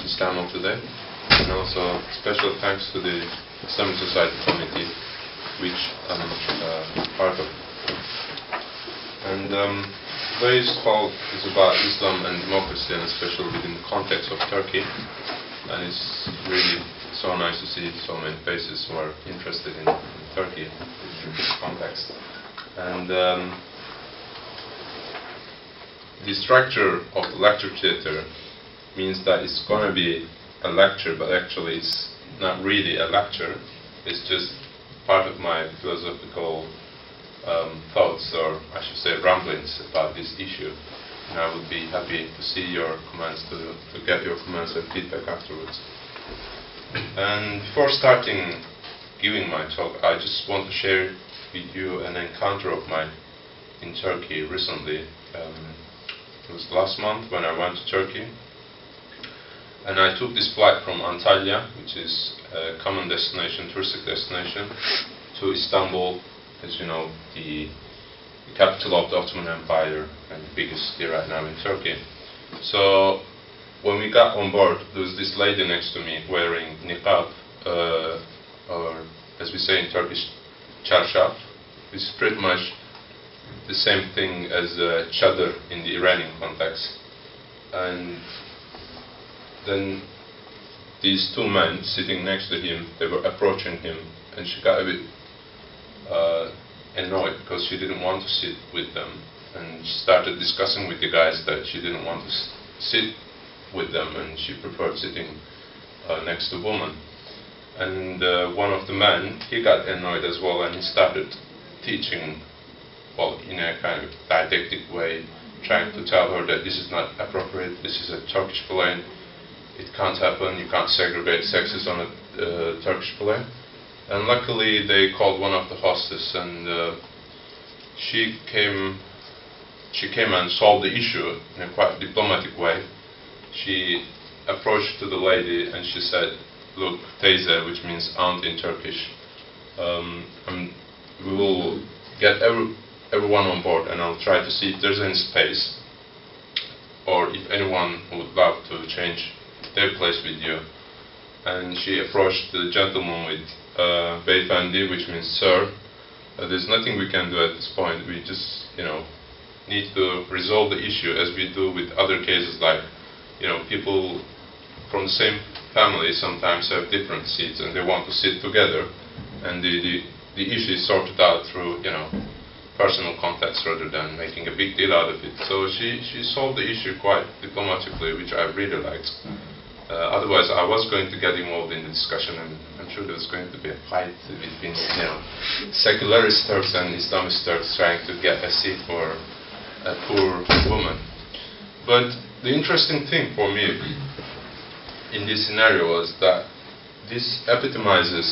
this time of the day. And also special thanks to the Islamic Society Committee, which I'm part of. And today's talk is about Islam and democracy, and especially within the context of Turkey. And it's really so nice to see so many faces who are interested in Turkey in this context. And the structure of the lecture theater means that it's going to be a lecture, but actually it's not really a lecture. It's just part of my philosophical thoughts, or I should say ramblings about this issue. And I would be happy to see your comments, to get your comments and feedback afterwards. And before starting giving my talk, I just want to share with you an encounter of mine in Turkey recently. It was last month when I went to Turkey, and I took this flight from Antalya, which is a common destination, touristic destination, to Istanbul, as you know, the capital of the Ottoman Empire and the biggest city right now in Turkey. So when we got on board, there was this lady next to me wearing niqab, or as we say in Turkish, çarşaf, which is pretty much the same thing as chadar in the Iranian context. And then these two men sitting next to him, they were approaching him, and she got a bit annoyed because she didn't want to sit with them, and she started discussing with the guys that she didn't want to sit with them, and she preferred sitting next to women. And one of the men, he got annoyed as well, and he started teaching, well, in a kind of didactic way, trying to tell her that this is not appropriate, this is a Turkish plane, it can't happen, you can't segregate sexes on a Turkish plane. And luckily they called one of the hostess, and she came and solved the issue in a quite diplomatic way. She approached to the lady and she said, "Look, teyze," which means aunt in Turkish, we will get everyone on board, and I'll try to see if there's any space, or if anyone would love to change their place with you. And she approached the gentleman with beyefendi, which means sir. There's nothing we can do at this point. We just, need to resolve the issue as we do with other cases, like, people from the same family sometimes have different seats and they want to sit together, and the issue is sorted out through, personal contacts rather than making a big deal out of it. So she solved the issue quite diplomatically, which I really liked. Otherwise, I was going to get involved in the discussion, and I'm sure there was going to be a fight between, secularist Turks and Islamist Turks trying to get a seat for a poor woman. But the interesting thing for me in this scenario was that this epitomizes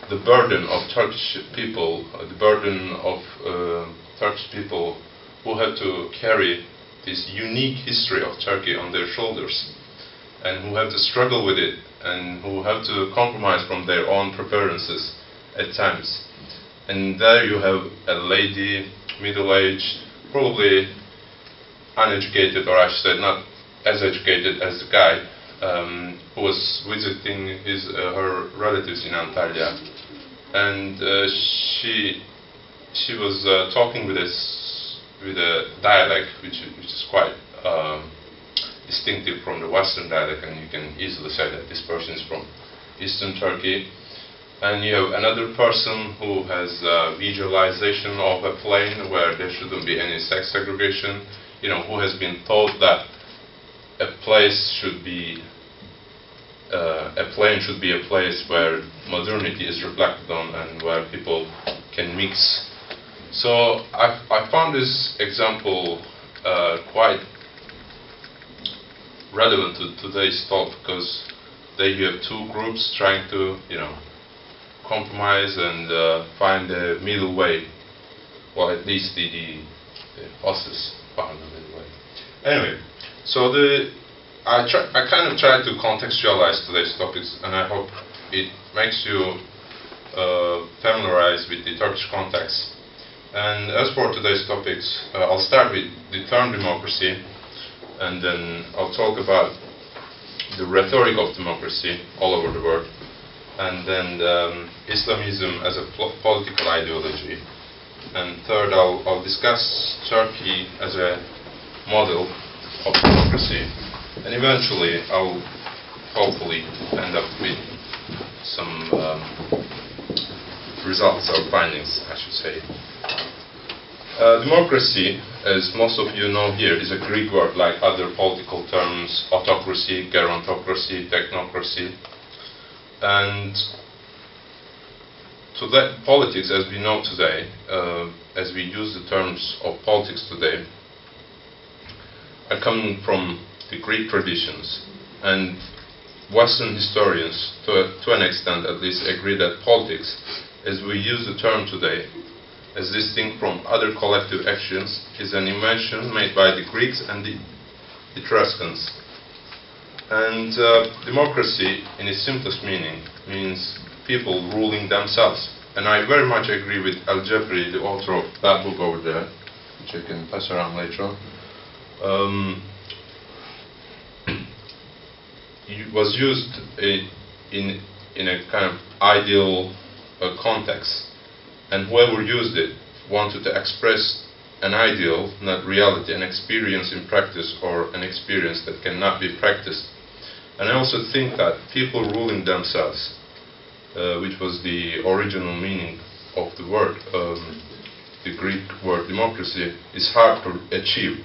the burden of Turkish people, the burden of Turkish people who have to carry this unique history of Turkey on their shoulders, and who have to struggle with it, and who have to compromise from their own preferences at times. And there you have a lady, middle-aged, probably uneducated, or I should say not as educated as the guy, who was visiting her relatives in Antalya, and she was talking with a dialect which is quite distinctive from the Western dialect, and you can easily say that this person is from Eastern Turkey. And you have another person who has visualization of a plane where there shouldn't be any sex segregation, who has been taught that a plane should be a place where modernity is reflected on and where people can mix. So I found this example quite relevant to today's talk, because there you have two groups trying to, compromise and find a middle way. Well, at least the hostess found a middle way. Anyway, so I kind of tried to contextualize today's topics, and I hope it makes you familiarize with the Turkish context. And as for today's topics, I'll start with the term democracy, and then I'll talk about the rhetoric of democracy all over the world, and then Islamism as a political ideology. And third, I'll discuss Turkey as a model of democracy, and eventually I'll hopefully end up with some results or findings, I should say. Democracy, as most of you know here, is a Greek word like other political terms: autocracy, gerontocracy, technocracy. And so that politics, as we know today, as we use the terms of politics today, are coming from the Greek traditions. And Western historians, to an extent at least, agree that politics, as we use the term today, as distinct from other collective actions, is an invention made by the Greeks and the Etruscans. And democracy, in its simplest meaning, means people ruling themselves. And I very much agree with Al-Jabri, the author of that book over there, which I can pass around later on. It was used in a kind of ideal context, and whoever used it wanted to express an ideal, not reality, an experience in practice, or an experience that cannot be practiced. And I also think that people ruling themselves, which was the original meaning of the word, the Greek word democracy, is hard to achieve.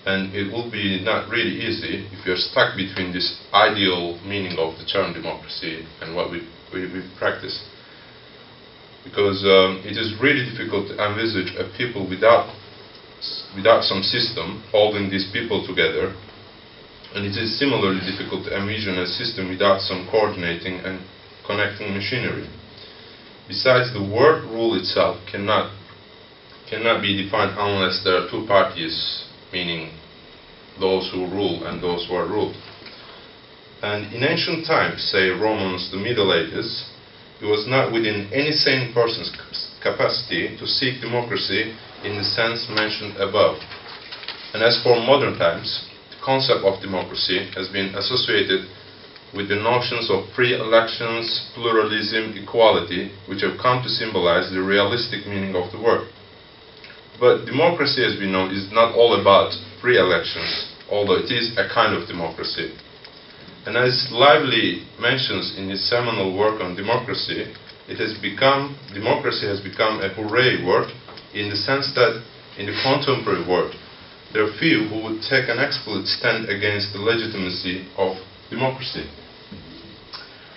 And it will be not really easy if you're stuck between this ideal meaning of the term democracy and what we practice. Because it is really difficult to envisage a people without some system holding these people together. And it is similarly difficult to envision a system without some coordinating and connecting machinery. Besides, the word rule itself cannot be defined unless there are two parties, meaning those who rule and those who are ruled. And in ancient times, say Romans, the Middle Ages, it was not within any sane person's capacity to seek democracy in the sense mentioned above. And as for modern times, the concept of democracy has been associated with the notions of free elections, pluralism, equality, which have come to symbolize the realistic meaning of the word. But democracy, as we know, is not all about free elections, although it is a kind of democracy. And as Lively mentions in his seminal work on democracy, democracy has become a hooray word in the sense that in the contemporary world, there are few who would take an explicit stand against the legitimacy of democracy.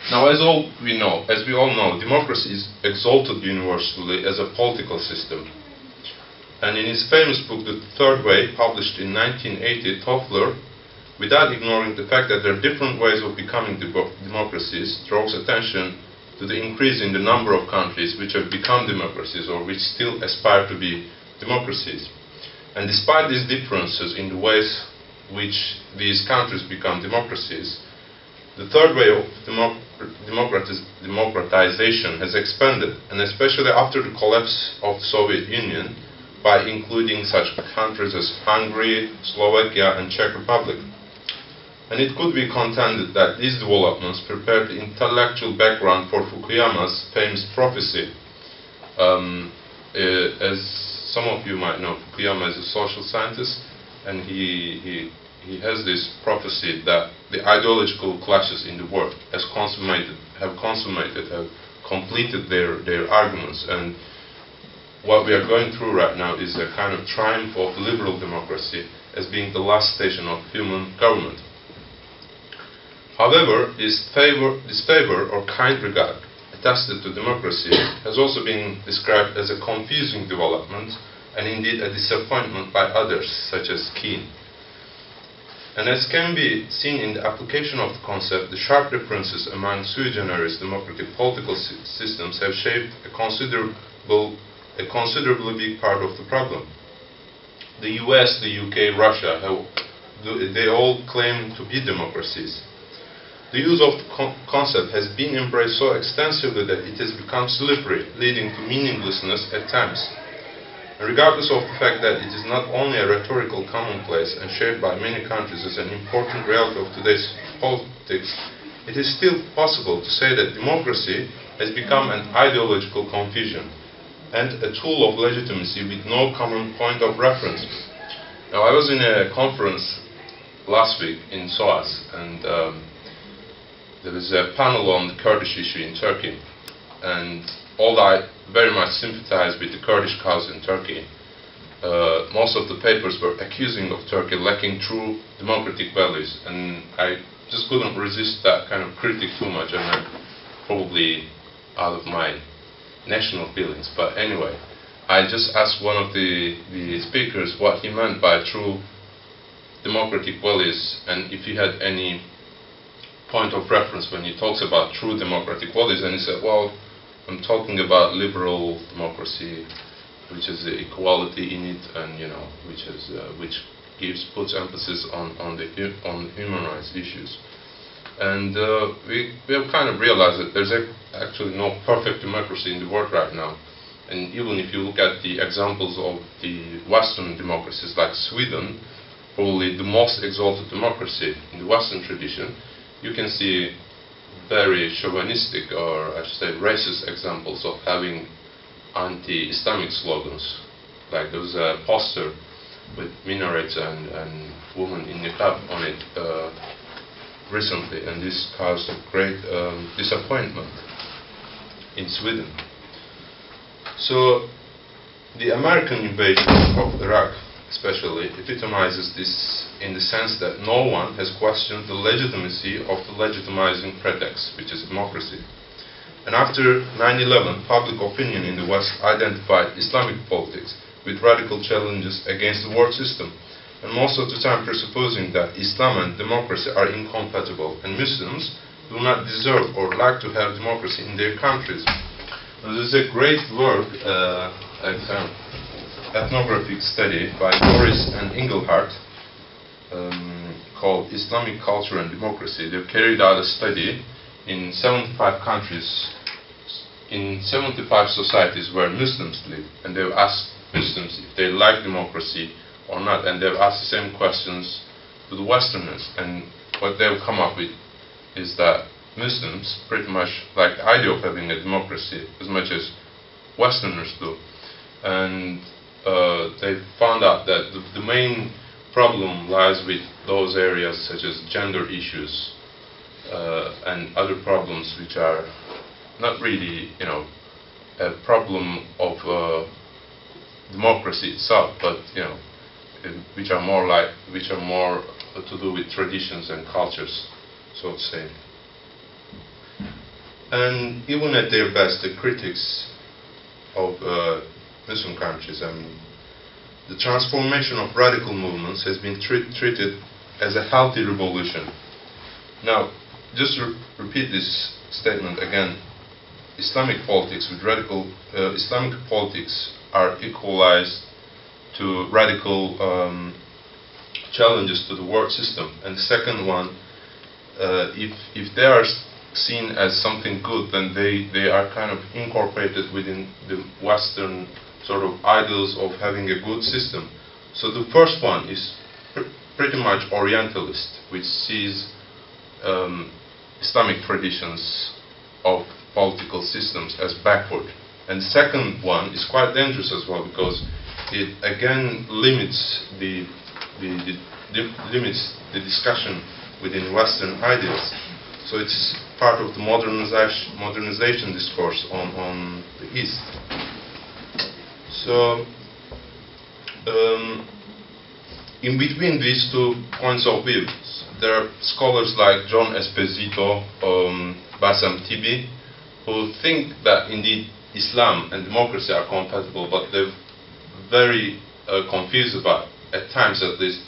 Now, as we all know, democracy is exalted universally as a political system. And in his famous book, The Third Way, published in 1980, Toffler, without ignoring the fact that there are different ways of becoming democracies, draws attention to the increase in the number of countries which have become democracies or which still aspire to be democracies. And despite these differences in the ways which these countries become democracies, the third way of democratization has expanded, and especially after the collapse of the Soviet Union, by including such countries as Hungary, Slovakia, and Czech Republic. And it could be contended that these developments prepared the intellectual background for Fukuyama's famous prophecy. As some of you might know, Fukuyama is a social scientist, and he has this prophecy that the ideological clashes in the world have completed their arguments, and what we are going through right now is a kind of triumph of liberal democracy as being the last station of human government. However, this favor or kind regard attested to democracy has also been described as a confusing development and indeed a disappointment by others, such as Keane. And as can be seen in the application of the concept, the sharp differences among sui generis democratic political systems have shaped a considerably big part of the problem. The US, the UK, Russia, they all claim to be democracies. The use of the concept has been embraced so extensively that it has become slippery, leading to meaninglessness at times. And regardless of the fact that it is not only a rhetorical commonplace and shared by many countries as an important reality of today's politics, it is still possible to say that democracy has become an ideological confusion and a tool of legitimacy with no common point of reference. Now, I was in a conference last week in SOAS, and there was a panel on the Kurdish issue in Turkey. And although I very much sympathize with the Kurdish cause in Turkey, most of the papers were accusing of Turkey lacking true democratic values, and I just couldn't resist that kind of critic too much, and I'm probably out of my national feelings. But anyway, I just asked one of the speakers what he meant by true democratic values, and if he had any point of reference when he talks about true democratic values, and he said, well, I'm talking about liberal democracy, which has equality in it, and which puts emphasis on human rights issues. And we have kind of realized that there's actually no perfect democracy in the world right now. And even if you look at the examples of the Western democracies like Sweden, probably the most exalted democracy in the Western tradition, you can see very chauvinistic, or I should say racist, examples of having anti-Islamic slogans. Like there was a poster with minarets and women in niqab on it recently, and this caused a great disappointment in Sweden. So the American invasion of Iraq especially epitomizes this in the sense that no one has questioned the legitimacy of the legitimizing pretext, which is democracy. And after 9/11, public opinion in the West identified Islamic politics with radical challenges against the world system, and most of the time presupposing that Islam and democracy are incompatible, and Muslims do not deserve or like to have democracy in their countries. Now, there's a great work, ethnographic study by Morris and Engelhardt called Islamic Culture and Democracy. They've carried out a study in 75 countries, in 75 societies where Muslims live, and they've asked Muslims if they like democracy or not, and they've asked the same questions to the Westerners, and what they've come up with is that Muslims pretty much like the idea of having a democracy as much as Westerners do. And they found out that the main problem lies with those areas such as gender issues and other problems which are not really, a problem of democracy itself, but which are more to do with traditions and cultures, so to say. And even at their best, the critics of Muslim countries, the transformation of radical movements has been treated as a healthy revolution. Now, just to repeat this statement again, Islamic politics are equalized to radical challenges to the world system. And the second one, if they are seen as something good, then they are kind of incorporated within the Western sort of ideals of having a good system. So the first one is pretty much Orientalist, which sees Islamic traditions of political systems as backward. And the second one is quite dangerous as well, because it again limits the discussion within Western ideals. So it's part of the modernization discourse on the East. So in between these two points of view, there are scholars like John Esposito, Bassam Tibi, who think that indeed Islam and democracy are compatible, but they're very confused about, at times at least.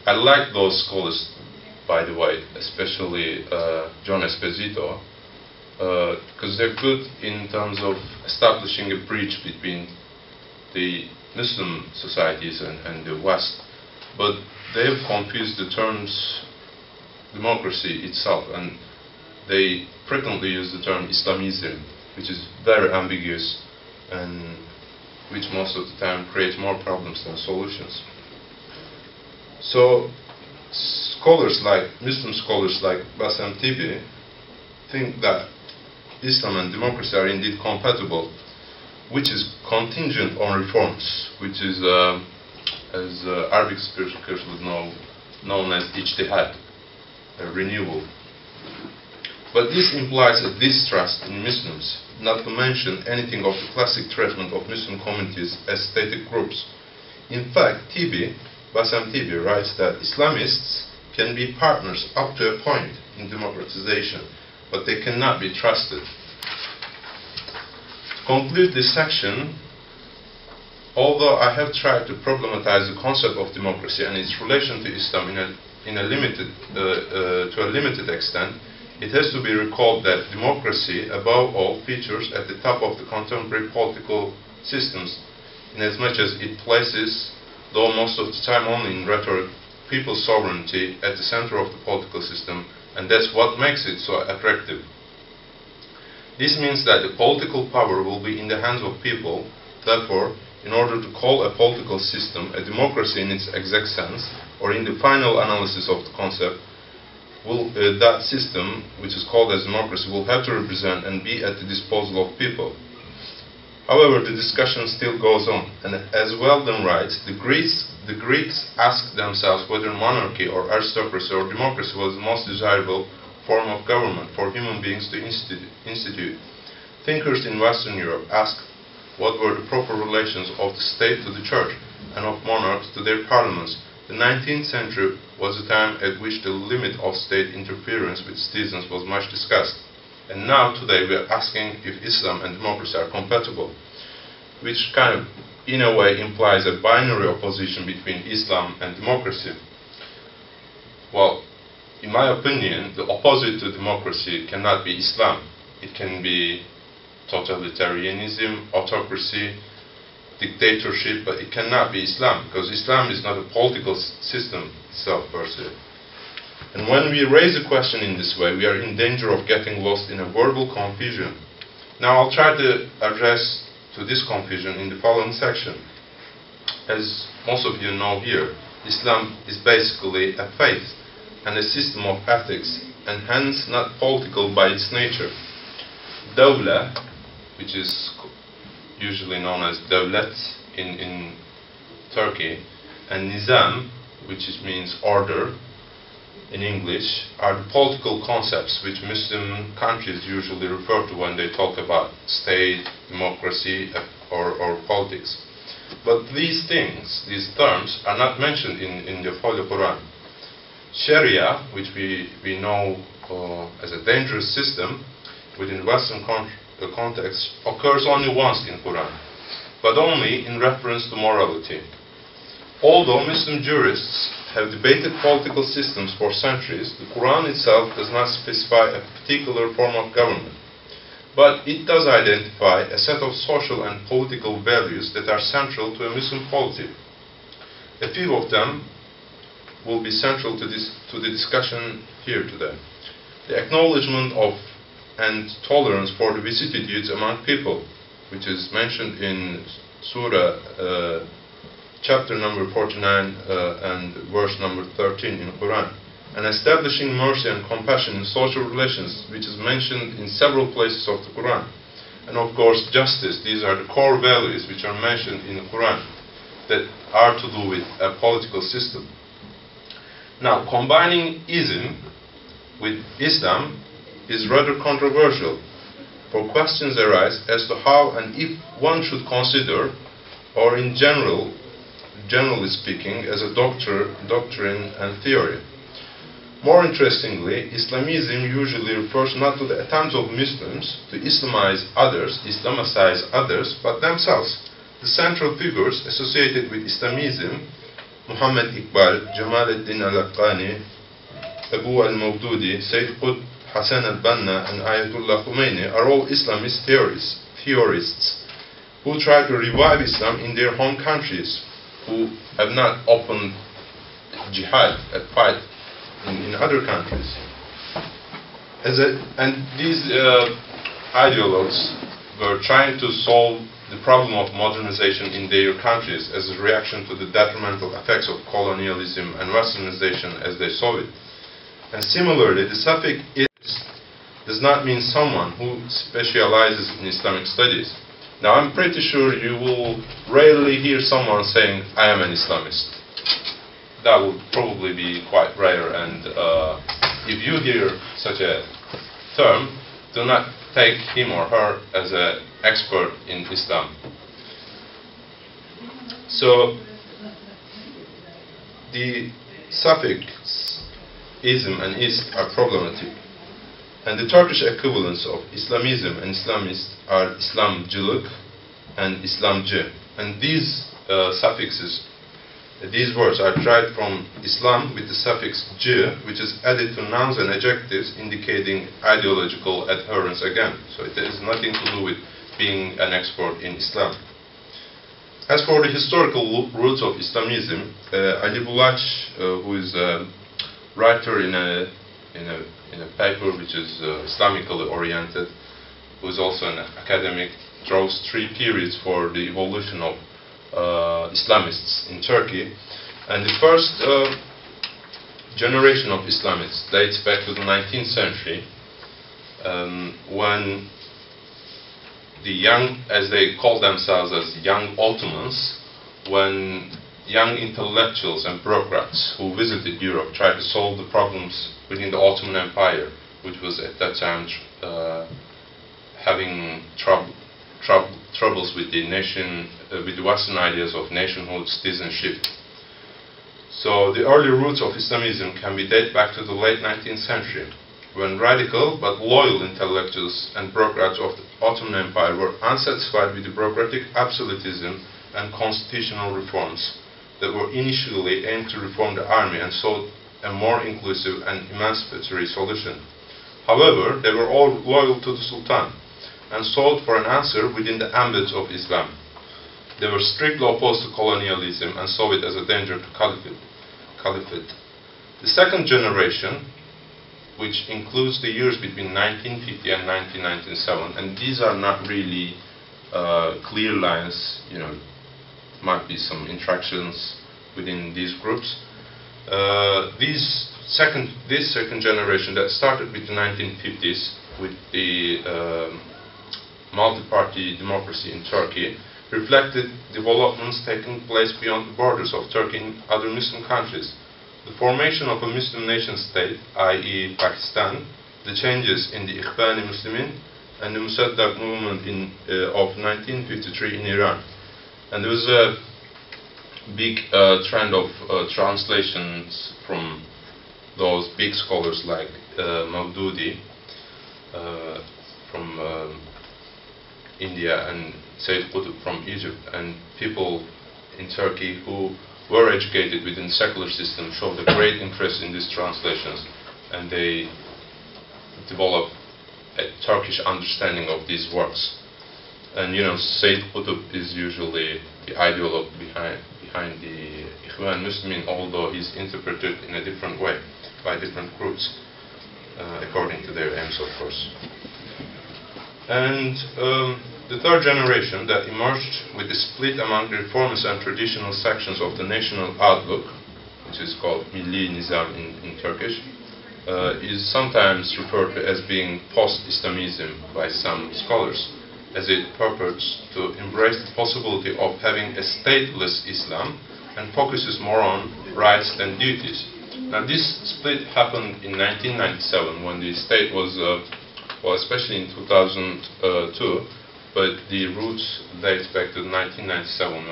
I like those scholars, by the way, especially John Esposito, because they're good in terms of establishing a bridge between the Muslim societies and the West, but they have confused the terms democracy itself, and they frequently use the term Islamism, which is very ambiguous and which most of the time creates more problems than solutions. So Muslim scholars like Efe.avi think that Islam and democracy are indeed compatible, which is contingent on reforms, which is, as Arabic speakers would know, known as ijtihad, renewal. But this implies a distrust in Muslims, not to mention anything of the classic treatment of Muslim communities as static groups. In fact, Bassam Tibi writes that Islamists can be partners up to a point in democratization, but they cannot be trusted. To conclude this section, although I have tried to problematize the concept of democracy and its relation to Islam to a limited extent, it has to be recalled that democracy, above all, features at the top of the contemporary political systems, inasmuch as it places, though most of the time only in rhetoric, people's sovereignty at the center of the political system, and that's what makes it so attractive. This means that the political power will be in the hands of people. Therefore, in order to call a political system a democracy in its exact sense, or in the final analysis of the concept, that system, which is called as democracy, will have to represent and be at the disposal of people. However, the discussion still goes on, and as Weldon writes, the Greeks asked themselves whether monarchy or aristocracy or democracy was the most desirable form of government for human beings to institute. Thinkers in Western Europe asked what were the proper relations of the state to the church and of monarchs to their parliaments. The 19th century was a time at which the limit of state interference with citizens was much discussed. And now, today, we are asking if Islam and democracy are compatible, which kind of, in a way, implies a binary opposition between Islam and democracy. Well, in my opinion, the opposite to democracy cannot be Islam. It can be totalitarianism, autocracy, dictatorship, but it cannot be Islam, because Islam is not a political system itself per se. And when we raise a question in this way, we are in danger of getting lost in a verbal confusion. Now I'll try to address to this confusion in the following section. As most of you know here, Islam is basically a faith and a system of ethics, and hence not political by its nature. Dawla, which is usually known as devlet in Turkey, and nizam, which means order in English, are the political concepts which Muslim countries usually refer to when they talk about state, democracy, or politics. But these things, these terms, are not mentioned in the Holy Quran. Sharia, which we know as a dangerous system within Western context, occurs only once in Quran, but only in reference to morality. Although Muslim jurists have debated political systems for centuries, the Quran itself does not specify a particular form of government, but it does identify a set of social and political values that are central to a Muslim polity. A few of them will be central to the discussion here today. The acknowledgement of and tolerance for the vicissitudes among people, which is mentioned in Surah chapter number 49 and verse number 13 in Quran, and establishing mercy and compassion in social relations, which is mentioned in several places of the Quran, and of course justice. These are the core values which are mentioned in the Quran that are to do with a political system. Now, combining ism with Islam is rather controversial, for questions arise as to how and if one should consider, or in generally speaking, as a doctrine and theory. More interestingly, Islamism usually refers not to the attempts of Muslims to Islamicize others, but themselves. The central figures associated with Islamism, Muhammad Iqbal, Jamaluddin al-Afghani, Abu al-Mawdudi, Sayyid Qutb, Hassan al-Banna, and Ayatollah Khomeini are all Islamist theorists who try to revive Islam in their home countries, who have not opened jihad, a fight, in other countries. And these ideologues were trying to solve the problem of modernization in their countries as a reaction to the detrimental effects of colonialism and westernization as they saw it. And similarly, the suffix is does not mean someone who specializes in Islamic studies. Now, I'm pretty sure you will rarely hear someone saying, I am an Islamist. That would probably be quite rare, and if you hear such a term, do not take him or her as an expert in Islam. So, the suffix ism and ist are problematic. And the Turkish equivalents of Islamism and Islamist are İslamcılık and İslamcı. And these suffixes, these words are derived from Islam with the suffix cı, which is added to nouns and adjectives indicating ideological adherence again. So it has nothing to do with being an expert in Islam. As for the historical roots of Islamism, Ali Bulaq, who is a writer in a paper which is Islamically oriented, who is also an academic, draws 3 periods for the evolution of Islamists in Turkey. And the first generation of Islamists dates back to the 19th century, when the young, as they call themselves as young Ottomans, when young intellectuals and bureaucrats who visited Europe tried to solve the problems within the Ottoman Empire, which was at that time having troubles with the nation, with the Western ideas of nationhood, citizenship. So the early roots of Islamism can be dated back to the late 19th century, when radical but loyal intellectuals and bureaucrats of the Ottoman Empire were unsatisfied with the bureaucratic absolutism and constitutional reforms that were initially aimed to reform the army and sought a more inclusive and emancipatory solution. However, they were all loyal to the Sultan and sought for an answer within the ambit of Islam. They were strictly opposed to colonialism and saw it as a danger to caliphate. The second generation, which includes the years between 1950 and 1997, and these are not really clear lines, might be some interactions within these groups. This second generation that started with the 1950s with the multi-party democracy in Turkey reflected developments taking place beyond the borders of Turkey in other Muslim countries. The formation of a Muslim nation state, i.e. Pakistan, the changes in the Ikhwan-i Muslimin, and the Musaddaq movement of 1953 in Iran. And there was a big trend of translations from those big scholars like Maududi from India and Sayyid Qutb from Egypt, and people in Turkey who were educated within the secular system showed a great interest in these translations, and they developed a Turkish understanding of these works. And Sayyid Qutb is usually the ideologue behind the Ikhwan Muslimin, although he's interpreted in a different way by different groups, according to their aims, of course. And the third generation that emerged with the split among the reformist and traditional sections of the national outlook, which is called Milli Nizam in Turkish, is sometimes referred to as being post-Islamism by some scholars, as it purports to embrace the possibility of having a stateless Islam and focuses more on rights than duties. Now, this split happened in 1997 when the state was, well, especially in 2002, but the roots date back to 1997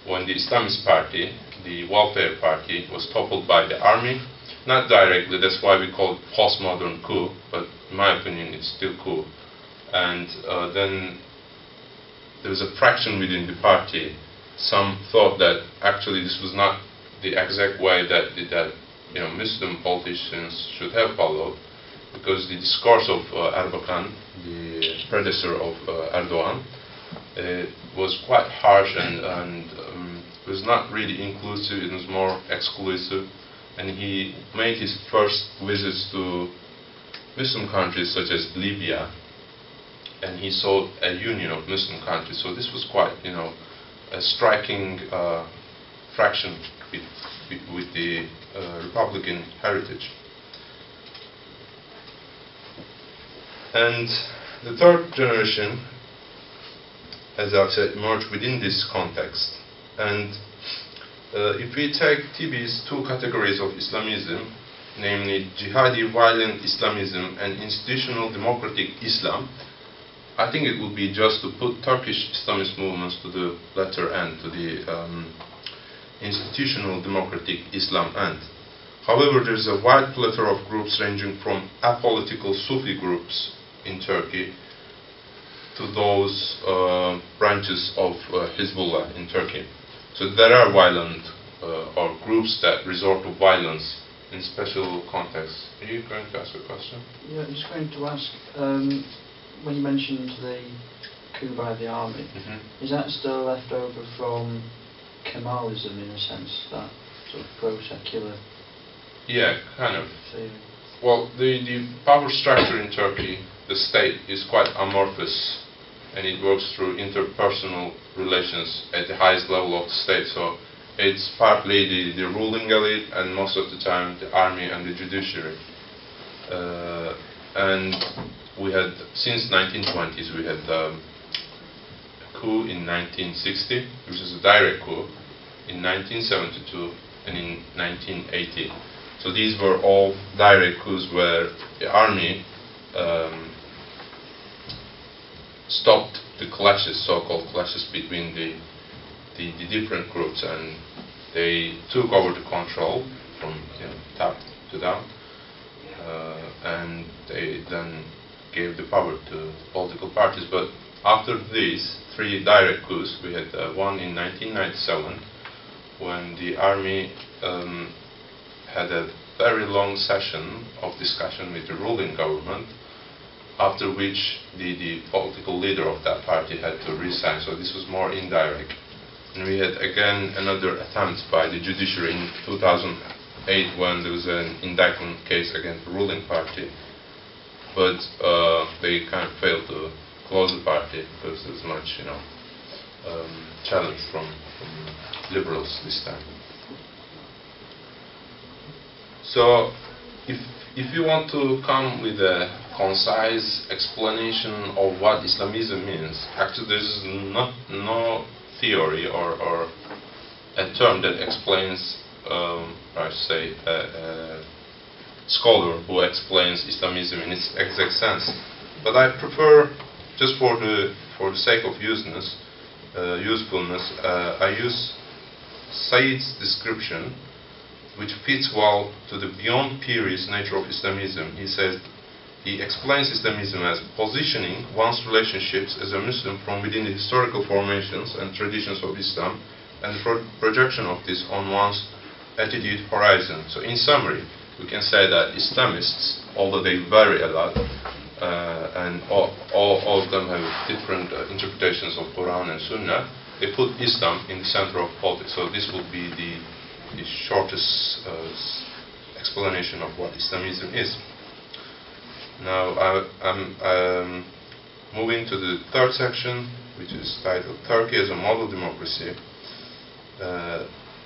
when the Islamist party, the Welfare Party, was toppled by the army. Not directly, that's why we call it postmodern coup, but in my opinion it's still coup. And then there was a fraction within the party. Some thought that actually this was not the exact way that Muslim politicians should have followed, because the discourse of Erbakan, the predecessor of Erdogan, was quite harsh and was not really inclusive. It was more exclusive, and he made his first visits to Muslim countries such as Libya and he sought a union of Muslim countries. So this was quite, a striking fraction with the Republican heritage. And the third generation, as I've said, emerged within this context. And if we take TB's two categories of Islamism, namely jihadi violent Islamism and institutional democratic Islam, I think it would be just to put Turkish Islamist movements to the latter end, to the institutional democratic Islam end. However, there is a wide plethora of groups ranging from apolitical Sufi groups in Turkey to those branches of Hezbollah in Turkey. So there are violent or groups that resort to violence in special contexts. Are you going to ask a question? Yeah, I was going to ask, when you mentioned the coup by the army, is that still left over from Kemalism in a sense, that sort of pro-secular? Yeah, kind of. Theory? Well, the power structure in Turkey, the state, is quite amorphous, and it works through interpersonal relations at the highest level of the state. So it's partly the ruling elite, and most of the time the army and the judiciary. And we had, since 1920s, we had a coup in 1960, which is a direct coup, in 1972, and in 1980. So these were all direct coups where the army stopped the clashes, so-called clashes between the different groups, and they took over the control from top to down, and they then gave the power to political parties. But after these three direct coups, we had one in 1997, when the army had a very long session of discussion with the ruling government, after which the political leader of that party had to resign. So this was more indirect. And we had again another attempt by the judiciary in 2008, when there was an indictment case against the ruling party. But they kind of failed to close the party because there was much, challenge from liberals this time. So, if you want to come with a concise explanation of what Islamism means, actually there's no theory or a term that explains, I should say, a scholar who explains Islamism in its exact sense. But I prefer, just for the sake of usefulness, I use Said's description, which fits well to the beyond period nature of Islamism. He explains Islamism as positioning one's relationships as a Muslim from within the historical formations and traditions of Islam, and the projection of this on one's attitude horizon. So in summary, we can say that Islamists, although they vary a lot, and all of them have different interpretations of Quran and Sunnah, they put Islam in the center of politics. So this would be the shortest explanation of what Islamism is. Now I'm moving to the third section, which is titled Turkey as a Model Democracy.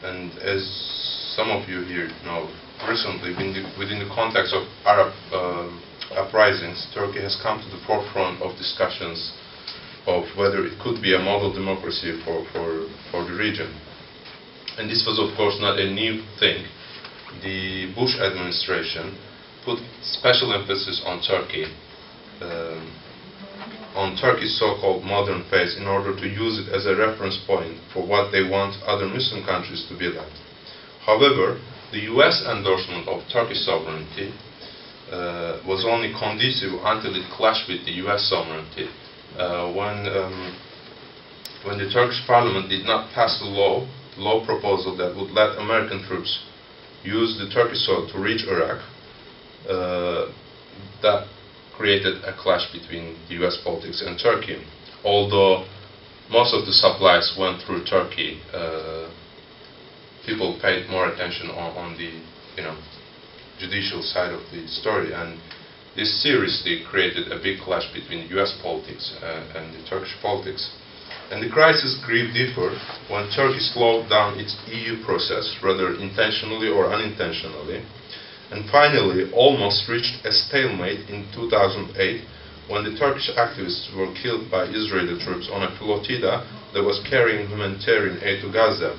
And as some of you here know, recently within the context of Arab uprisings, Turkey has come to the forefront of discussions of whether it could be a model democracy for the region. And this was, of course, not a new thing. The Bush administration put special emphasis on Turkey, on Turkey's so-called modern phase, in order to use it as a reference point for what they want other Muslim countries to be like. However, the US endorsement of Turkish sovereignty was only conducive until it clashed with the US sovereignty. When the Turkish parliament did not pass the law proposal that would let American troops use the Turkish soil to reach Iraq, that created a clash between the US politics and Turkey. Although most of the supplies went through Turkey, people paid more attention on the judicial side of the story, and This seriously created a big clash between US politics and the Turkish politics. And the crisis grew deeper when Turkey slowed down its EU process, rather intentionally or unintentionally, and finally almost reached a stalemate in 2008 when the Turkish activists were killed by Israeli troops on a flotilla that was carrying humanitarian aid to Gaza.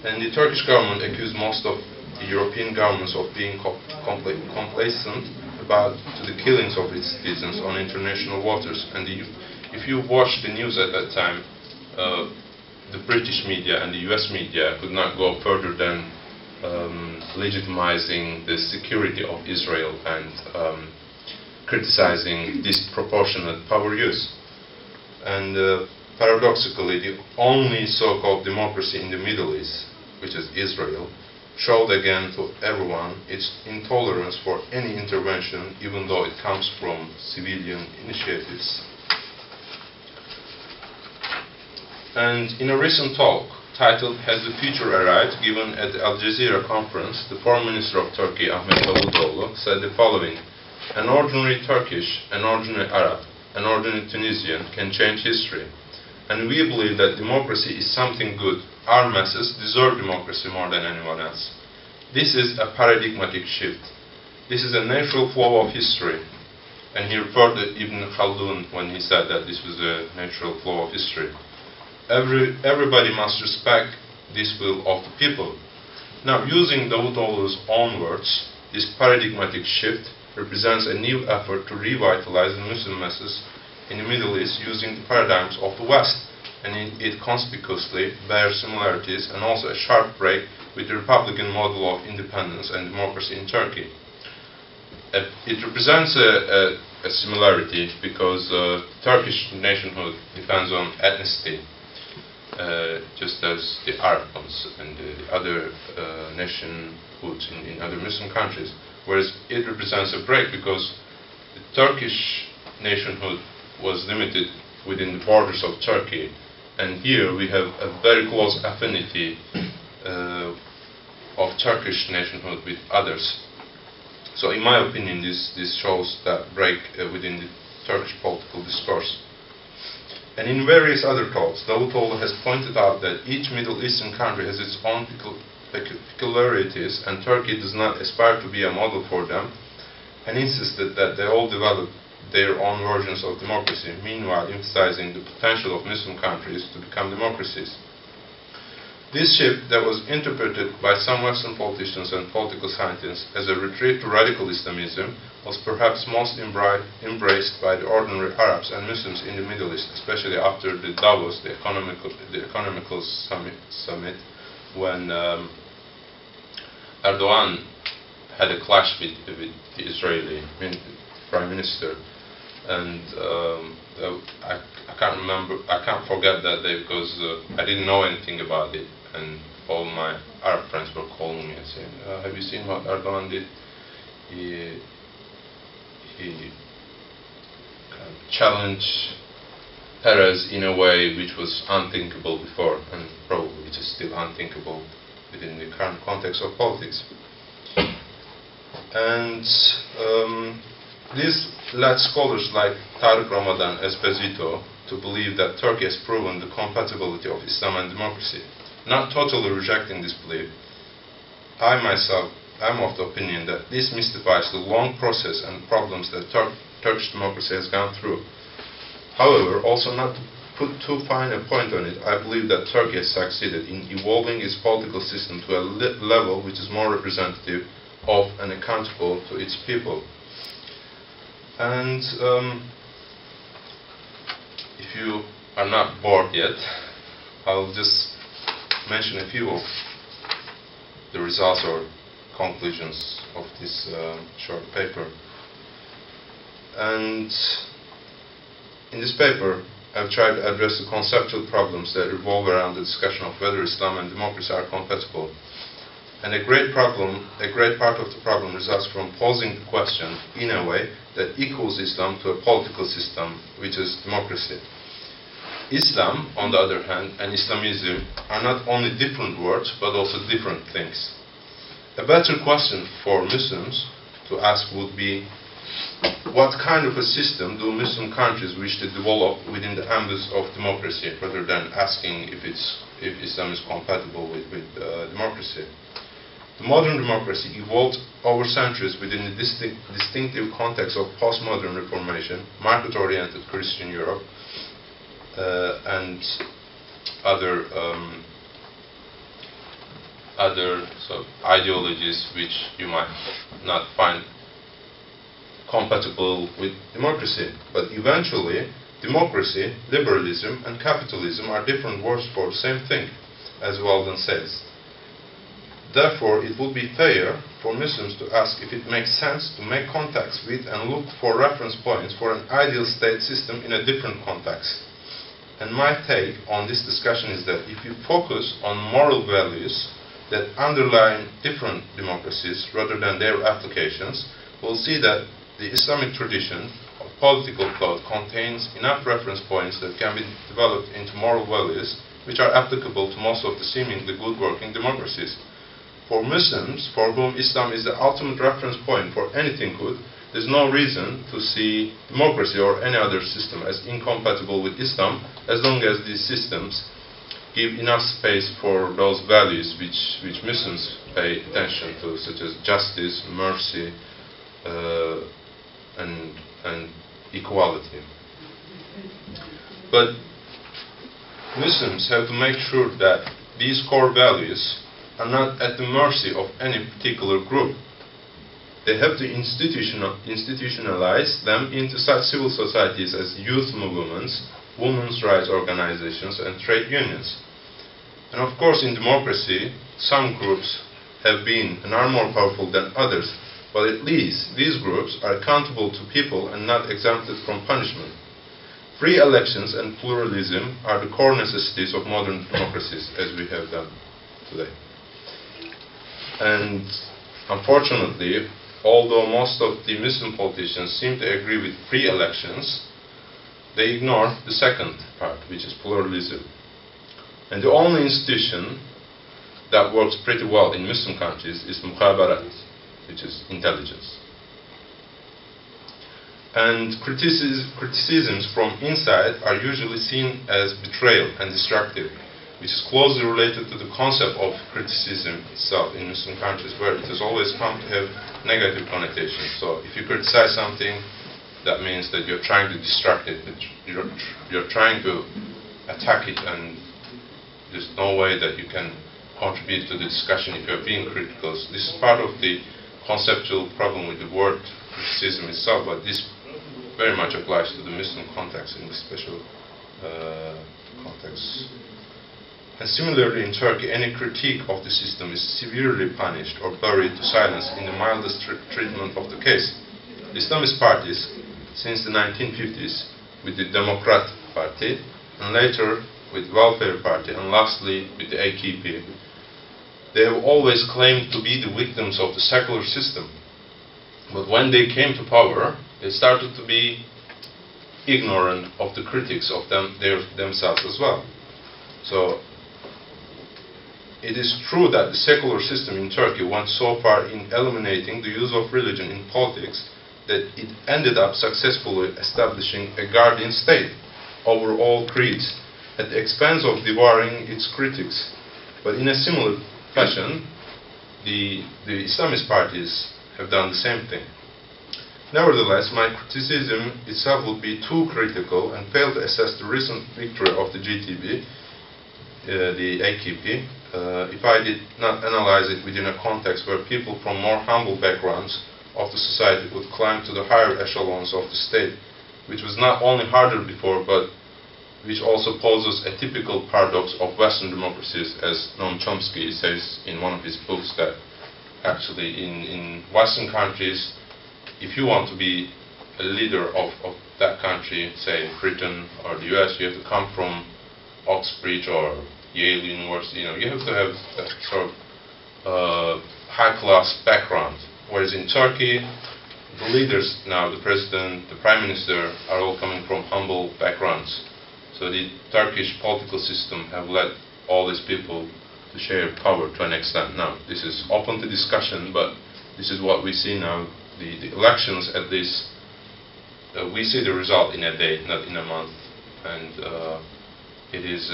And the Turkish government accused most of the European governments of being complacent to the killings of its citizens on international waters. And if you watched the news at that time, the British media and the US media could not go further than legitimizing the security of Israel and criticizing disproportionate power use. And paradoxically, the only so-called democracy in the Middle East, which is Israel, showed again to everyone its intolerance for any intervention, even though it comes from civilian initiatives. And in a recent talk titled "Has the Future Arrived?" given at the Al Jazeera conference, the Foreign Minister of Turkey, Ahmet Davutoğlu, said the following: "An ordinary Turkish, an ordinary Arab, an ordinary Tunisian can change history. And we believe that democracy is something good. Our masses deserve democracy more than anyone else. This is a paradigmatic shift. This is a natural flow of history." And he referred to Ibn Khaldun when he said that this was a natural flow of history. Everybody must respect this will of the people. Now, using Davutoğlu's own words, this paradigmatic shift represents a new effort to revitalize the Muslim masses in the Middle East using the paradigms of the West, and it conspicuously bears similarities and also a sharp break with the Republican model of independence and democracy in Turkey. It represents a similarity because Turkish nationhood depends on ethnicity, just as the Arab ones and the other nationhoods in other Muslim countries, whereas it represents a break because the Turkish nationhood was limited within the borders of Turkey, and here we have a very close affinity of Turkish nationhood with others. So in my opinion, this shows that break within the Turkish political discourse. And in various other talks, Davutoğlu has pointed out that each Middle Eastern country has its own peculiarities, and Turkey does not aspire to be a model for them, and insisted that they all develop their own versions of democracy, meanwhile emphasizing the potential of Muslim countries to become democracies. This shift that was interpreted by some Western politicians and political scientists as a retreat to radical Islamism was perhaps most embraced by the ordinary Arabs and Muslims in the Middle East, especially after the Davos, the economical summit, when Erdogan had a clash with the Israeli Prime Minister. And I can't forget that day because I didn't know anything about it, and all my Arab friends were calling me and saying, "Have you seen what Erdogan did? He challenged Perez in a way which was unthinkable before, and probably which is still unthinkable within the current context of politics." And this led scholars like Tarık Ramadan Esposito to believe that Turkey has proven the compatibility of Islam and democracy. Not totally rejecting this belief, I myself am of the opinion that this mystifies the long process and problems that Turkish democracy has gone through. However, also not to put too fine a point on it, I believe that Turkey has succeeded in evolving its political system to a level which is more representative of and accountable to its people. And if you are not bored yet, I'll just mention a few of the results or conclusions of this short paper. And in this paper, I've tried to address the conceptual problems that revolve around the discussion of whether Islam and democracy are compatible. And a great part of the problem results from posing the question in a way that equals Islam to a political system, which is democracy. Islam, on the other hand, and Islamism are not only different words, but also different things. A better question for Muslims to ask would be, what kind of a system do Muslim countries wish to develop within the ambit of democracy, rather than asking if Islam is compatible with democracy. The modern democracy evolved over centuries within the distinctive context of postmodern Reformation, market-oriented Christian Europe, and other sort of ideologies which you might not find compatible with democracy. But eventually, democracy, liberalism, and capitalism are different words for the same thing, as Walden says. Therefore, it would be fair for Muslims to ask if it makes sense to make contacts with and look for reference points for an ideal state system in a different context. And my take on this discussion is that if you focus on moral values that underlie different democracies rather than their applications, we'll see that the Islamic tradition of political thought contains enough reference points that can be developed into moral values which are applicable to most of the seemingly good working democracies. For Muslims, for whom Islam is the ultimate reference point for anything good, there's no reason to see democracy or any other system as incompatible with Islam, as long as these systems give enough space for those values which Muslims pay attention to, such as justice, mercy, and equality. But Muslims have to make sure that these core values are not at the mercy of any particular group. They have to institutionalize them into such civil societies as youth movements, women's rights organizations, and trade unions. And of course, in democracy, some groups have been and are more powerful than others, but at least these groups are accountable to people and not exempted from punishment. Free elections and pluralism are the core necessities of modern democracies, as we have done today. And unfortunately, although most of the Muslim politicians seem to agree with free elections, they ignore the second part, which is pluralism. And the only institution that works pretty well in Muslim countries is mukhabarat, which is intelligence. And criticisms from inside are usually seen as betrayal and destructive, which is closely related to the concept of criticism itself in Muslim countries, where it has always come to have negative connotations. So if you criticize something, that means that you're trying to distract it, that you're trying to attack it, and there's no way that you can contribute to the discussion if you're being critical. So this is part of the conceptual problem with the word criticism itself, but this very much applies to the Muslim context in this special context. And similarly in Turkey, any critique of the system is severely punished or buried to silence in the mildest treatment of the case. The Islamist parties, since the 1950s, with the Democrat Party, and later with Welfare Party, and lastly with the AKP, they have always claimed to be the victims of the secular system. But when they came to power, they started to be ignorant of the critics of themselves as well. So it is true that the secular system in Turkey went so far in eliminating the use of religion in politics that it ended up successfully establishing a guardian state over all creeds at the expense of devouring its critics. But in a similar fashion, the Islamist parties have done the same thing. Nevertheless, my criticism itself would be too critical and fail to assess the recent victory of the GTB, the AKP, if I did not analyze it within a context where people from more humble backgrounds of the society would climb to the higher echelons of the state, which was not only harder before, but which also poses a typical paradox of Western democracies, as Noam Chomsky says in one of his books, that actually in Western countries, if you want to be a leader of that country, say Britain or the US, you have to come from Oxbridge or Yale University. You have to have that sort of high-class background. Whereas in Turkey, the leaders now, the president, the prime minister, are all coming from humble backgrounds. So the Turkish political system have led all these people to share power to an extent. Now, this is open to discussion, but this is what we see now the elections, at least, we see the result in a day, not in a month, and it is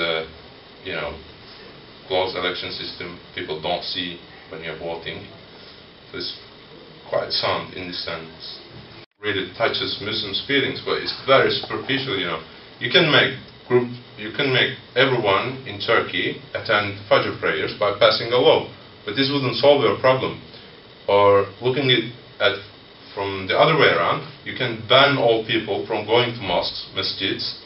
closed election system. People don't see when you're voting. So it's quite sound in this sense. Really touches Muslims' feelings, but it's very superficial. You can make everyone in Turkey attend Fajr prayers by passing a law, but this wouldn't solve your problem. Or looking at from the other way around, you can ban all people from going to mosques, masjids,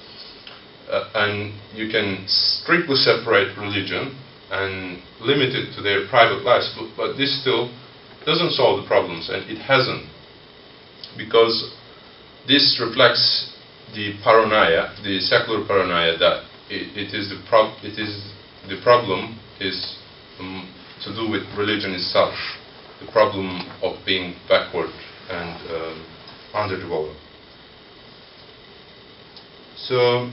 and you can strictly separate religion and limit it to their private lives. But this still doesn't solve the problems, and it hasn't, because this reflects the paranoia, the secular paranoia, that the problem is to do with religion itself, the problem of being backward and underdeveloped. So,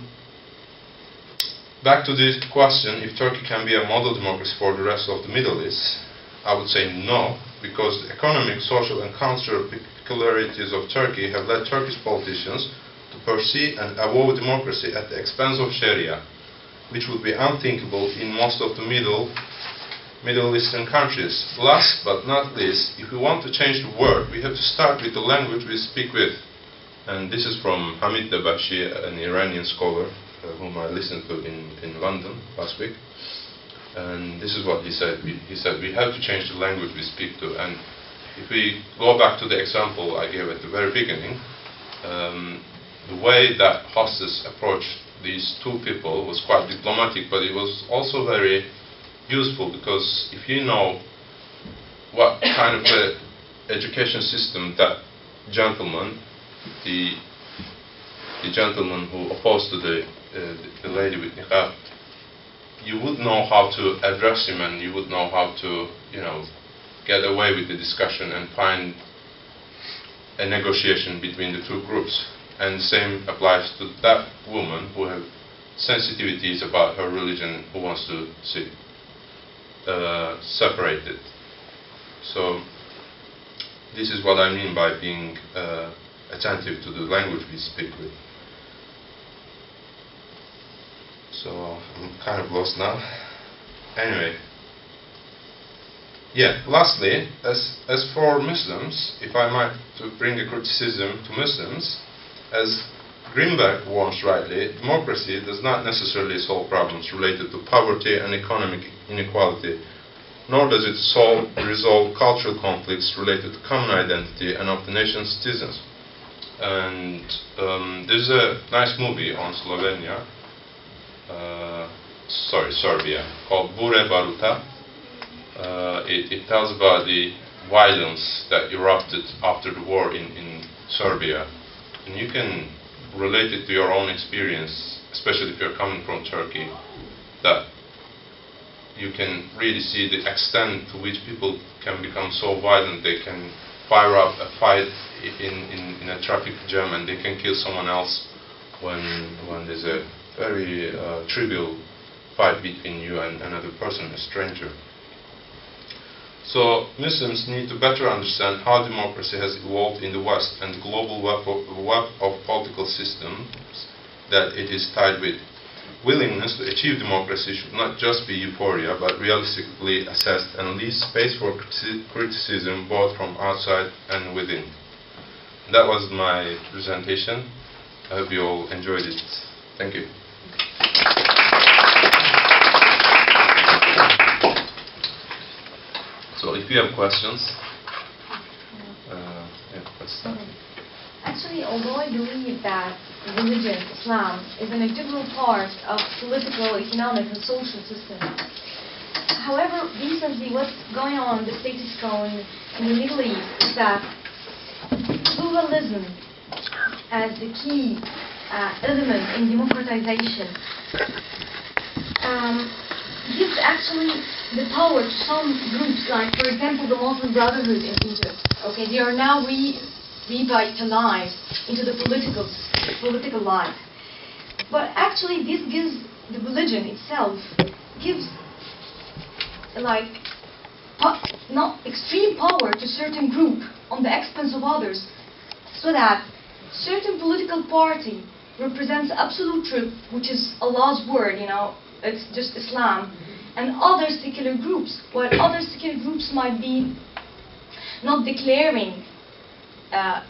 back to this question, if Turkey can be a model democracy for the rest of the Middle East, I would say no, because the economic, social and cultural peculiarities of Turkey have led Turkish politicians to pursue and avoid democracy at the expense of Sharia, which would be unthinkable in most of the Middle Eastern countries. Last but not least, if we want to change the world, we have to start with the language we speak with. And this is from Hamid Dabashi, an Iranian scholar whom I listened to in London last week. And this is what he said. He said we have to change the language we speak to. And if we go back to the example I gave at the very beginning, the way that hostess approached these two people was quite diplomatic, but it was also very useful, because if you know what kind of education system that gentleman, the gentleman who opposed to the lady with niqab, you would know how to address him, and you would know how to get away with the discussion and find a negotiation between the two groups. And the same applies to that woman who have sensitivities about her religion, who wants to see separated. So this is what I mean by being attentive to the language we speak with. So I'm kind of lost now. Anyway, lastly, as for Muslims, if I might to bring a criticism to Muslims, as Greenberg warns rightly, democracy does not necessarily solve problems related to poverty and economic inequality, nor does it resolve cultural conflicts related to common identity and of the nation's citizens. And there's a nice movie on Serbia, called Bure Baruta. It tells about the violence that erupted after the war in Serbia. And you can relate it to your own experience, especially if you're coming from Turkey, that you can really see the extent to which people can become so violent. They can fire up a fight in a traffic jam, and they can kill someone else when there's a very trivial fight between you and another person, a stranger. So Muslims need to better understand how democracy has evolved in the West and the global web of political systems that it is tied with. Willingness to achieve democracy should not just be euphoria, but realistically assessed and leave space for criticism both from outside and within. That was my presentation. I hope you all enjoyed it. Thank you. So if you have questions, let's start. Actually, although I believe that religion, Islam, is an integral part of political, economic, and social system, however, recently what's going on, the status quo in the Middle East, is that pluralism as the key element in democratization gives actually the power to some groups, like, for example, the Muslim Brotherhood in Egypt. Okay, they are now revitalized into the political life. But actually, this gives the religion itself gives not extreme power to certain group on the expense of others, so that certain political party represents absolute truth, which is Allah's word, it's just Islam, and other secular groups, while other secular groups might be not declaring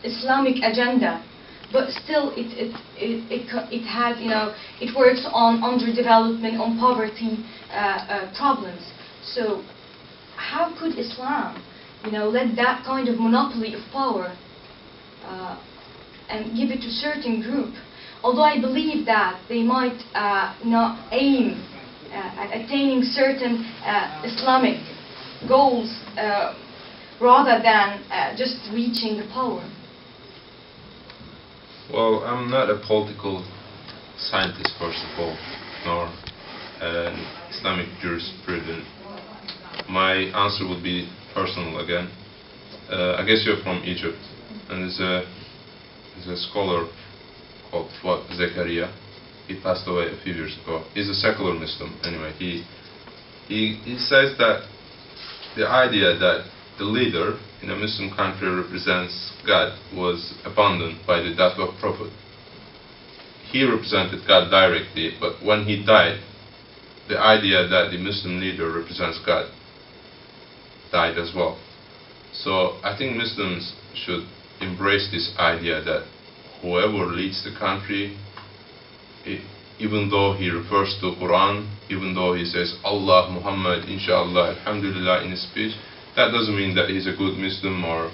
Islamic agenda, but still it has, it works on underdevelopment, on poverty problems. So how could Islam, let that kind of monopoly of power and give it to certain group? Although I believe that they might not aim at attaining certain Islamic goals rather than just reaching the power. Well, I'm not a political scientist, first of all, nor an Islamic jurisprudent. My answer would be personal again. I guess you're from Egypt, and there's a scholar called Fuad Zakaria. He passed away a few years ago. He's a secular Muslim. Anyway, he says that the idea that the leader in a Muslim country represents God was abandoned by the death of Prophet. He represented God directly, but when he died, the idea that the Muslim leader represents God died as well. So I think Muslims should embrace this idea that whoever leads the country, even though he refers to Quran, even though he says Allah, Muhammad, Inshallah, Alhamdulillah in his speech, that doesn't mean that he's a good Muslim or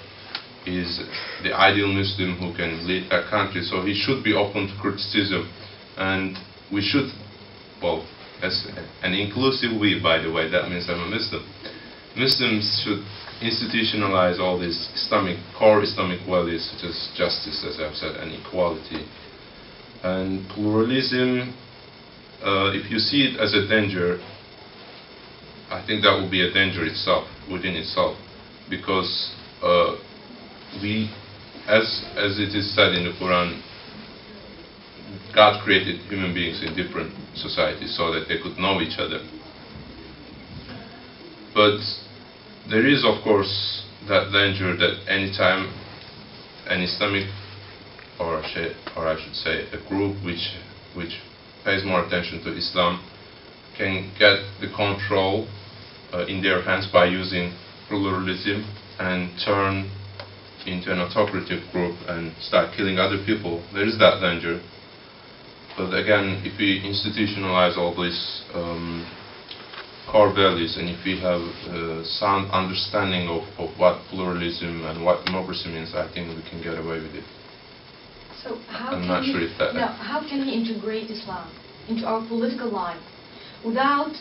he's the ideal Muslim who can lead that country. So he should be open to criticism, and we should, well, as an inclusive we, by the way, that means I'm a Muslim. Muslims should institutionalize all these core Islamic values such as justice, as I've said, and equality. And pluralism, if you see it as a danger, I think that will be a danger itself, within itself, because we, as it is said in the Quran, God created human beings in different societies so that they could know each other. But there is, of course, that danger that anytime an Islamic, or I should say, a group which pays more attention to Islam, can get the control in their hands by using pluralism and turn into an autocratic group and start killing other people. There is that danger. But again, if we institutionalize all these core values, and if we have sound understanding of what pluralism and what democracy means, I think we can get away with it. So I'm not sure if that... how can we integrate Islam into our political life without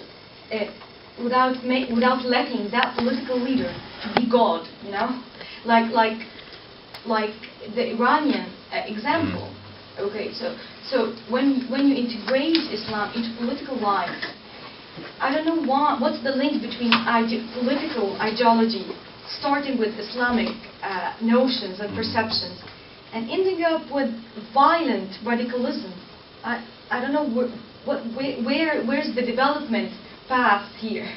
letting that political leader to be God, like the Iranian example. Okay, so when you integrate Islam into political life, I don't know what's the link between political ideology, starting with Islamic notions and perceptions, and ending up with violent radicalism. I don't know where's the development path here.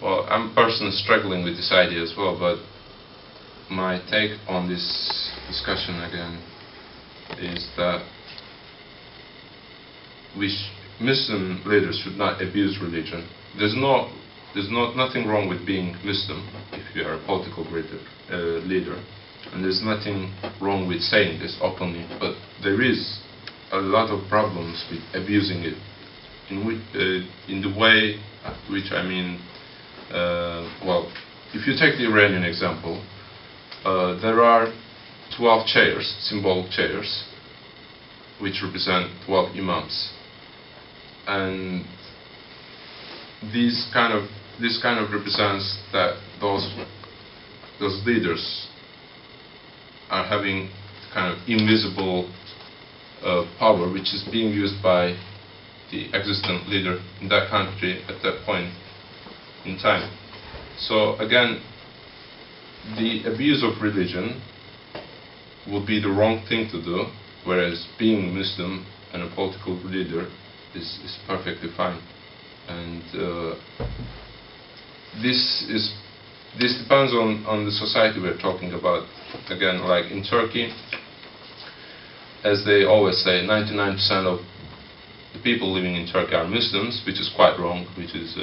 Well, I'm personally struggling with this idea as well, but my take on this discussion again is that Muslim leaders should not abuse religion. There's nothing wrong with being Muslim if you are a political leader, and there's nothing wrong with saying this openly. But there is a lot of problems with abusing it. In the way which I mean, well, if you take the Iranian example, there are 12 chairs, symbolic chairs, which represent 12 imams. And this kind of represents that those leaders are having kind of invisible power, which is being used by the existing leader in that country at that point in time. So again, the abuse of religion would be the wrong thing to do, whereas being Muslim and a political leader is perfectly fine. And this is this depends on the society we're talking about. Again, like in Turkey, as they always say, 99% of the people living in Turkey are Muslims, which is quite wrong, which is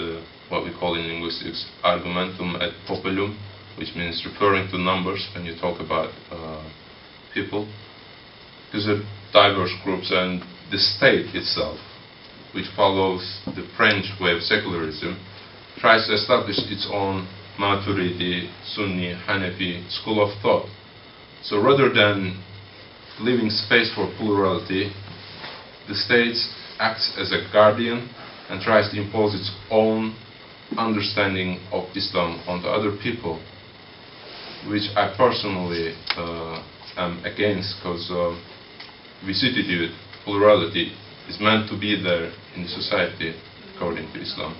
what we call in linguistics argumentum et populum, which means referring to numbers when you talk about people. Because they're diverse groups, and the state itself, which follows the French way of secularism, tries to establish its own Maturidi, Sunni, Hanafi school of thought. So rather than leaving space for plurality, the state acts as a guardian and tries to impose its own understanding of Islam onto other people, which I personally am against, because vicissitude, plurality, is meant to be there in the society according to Islam.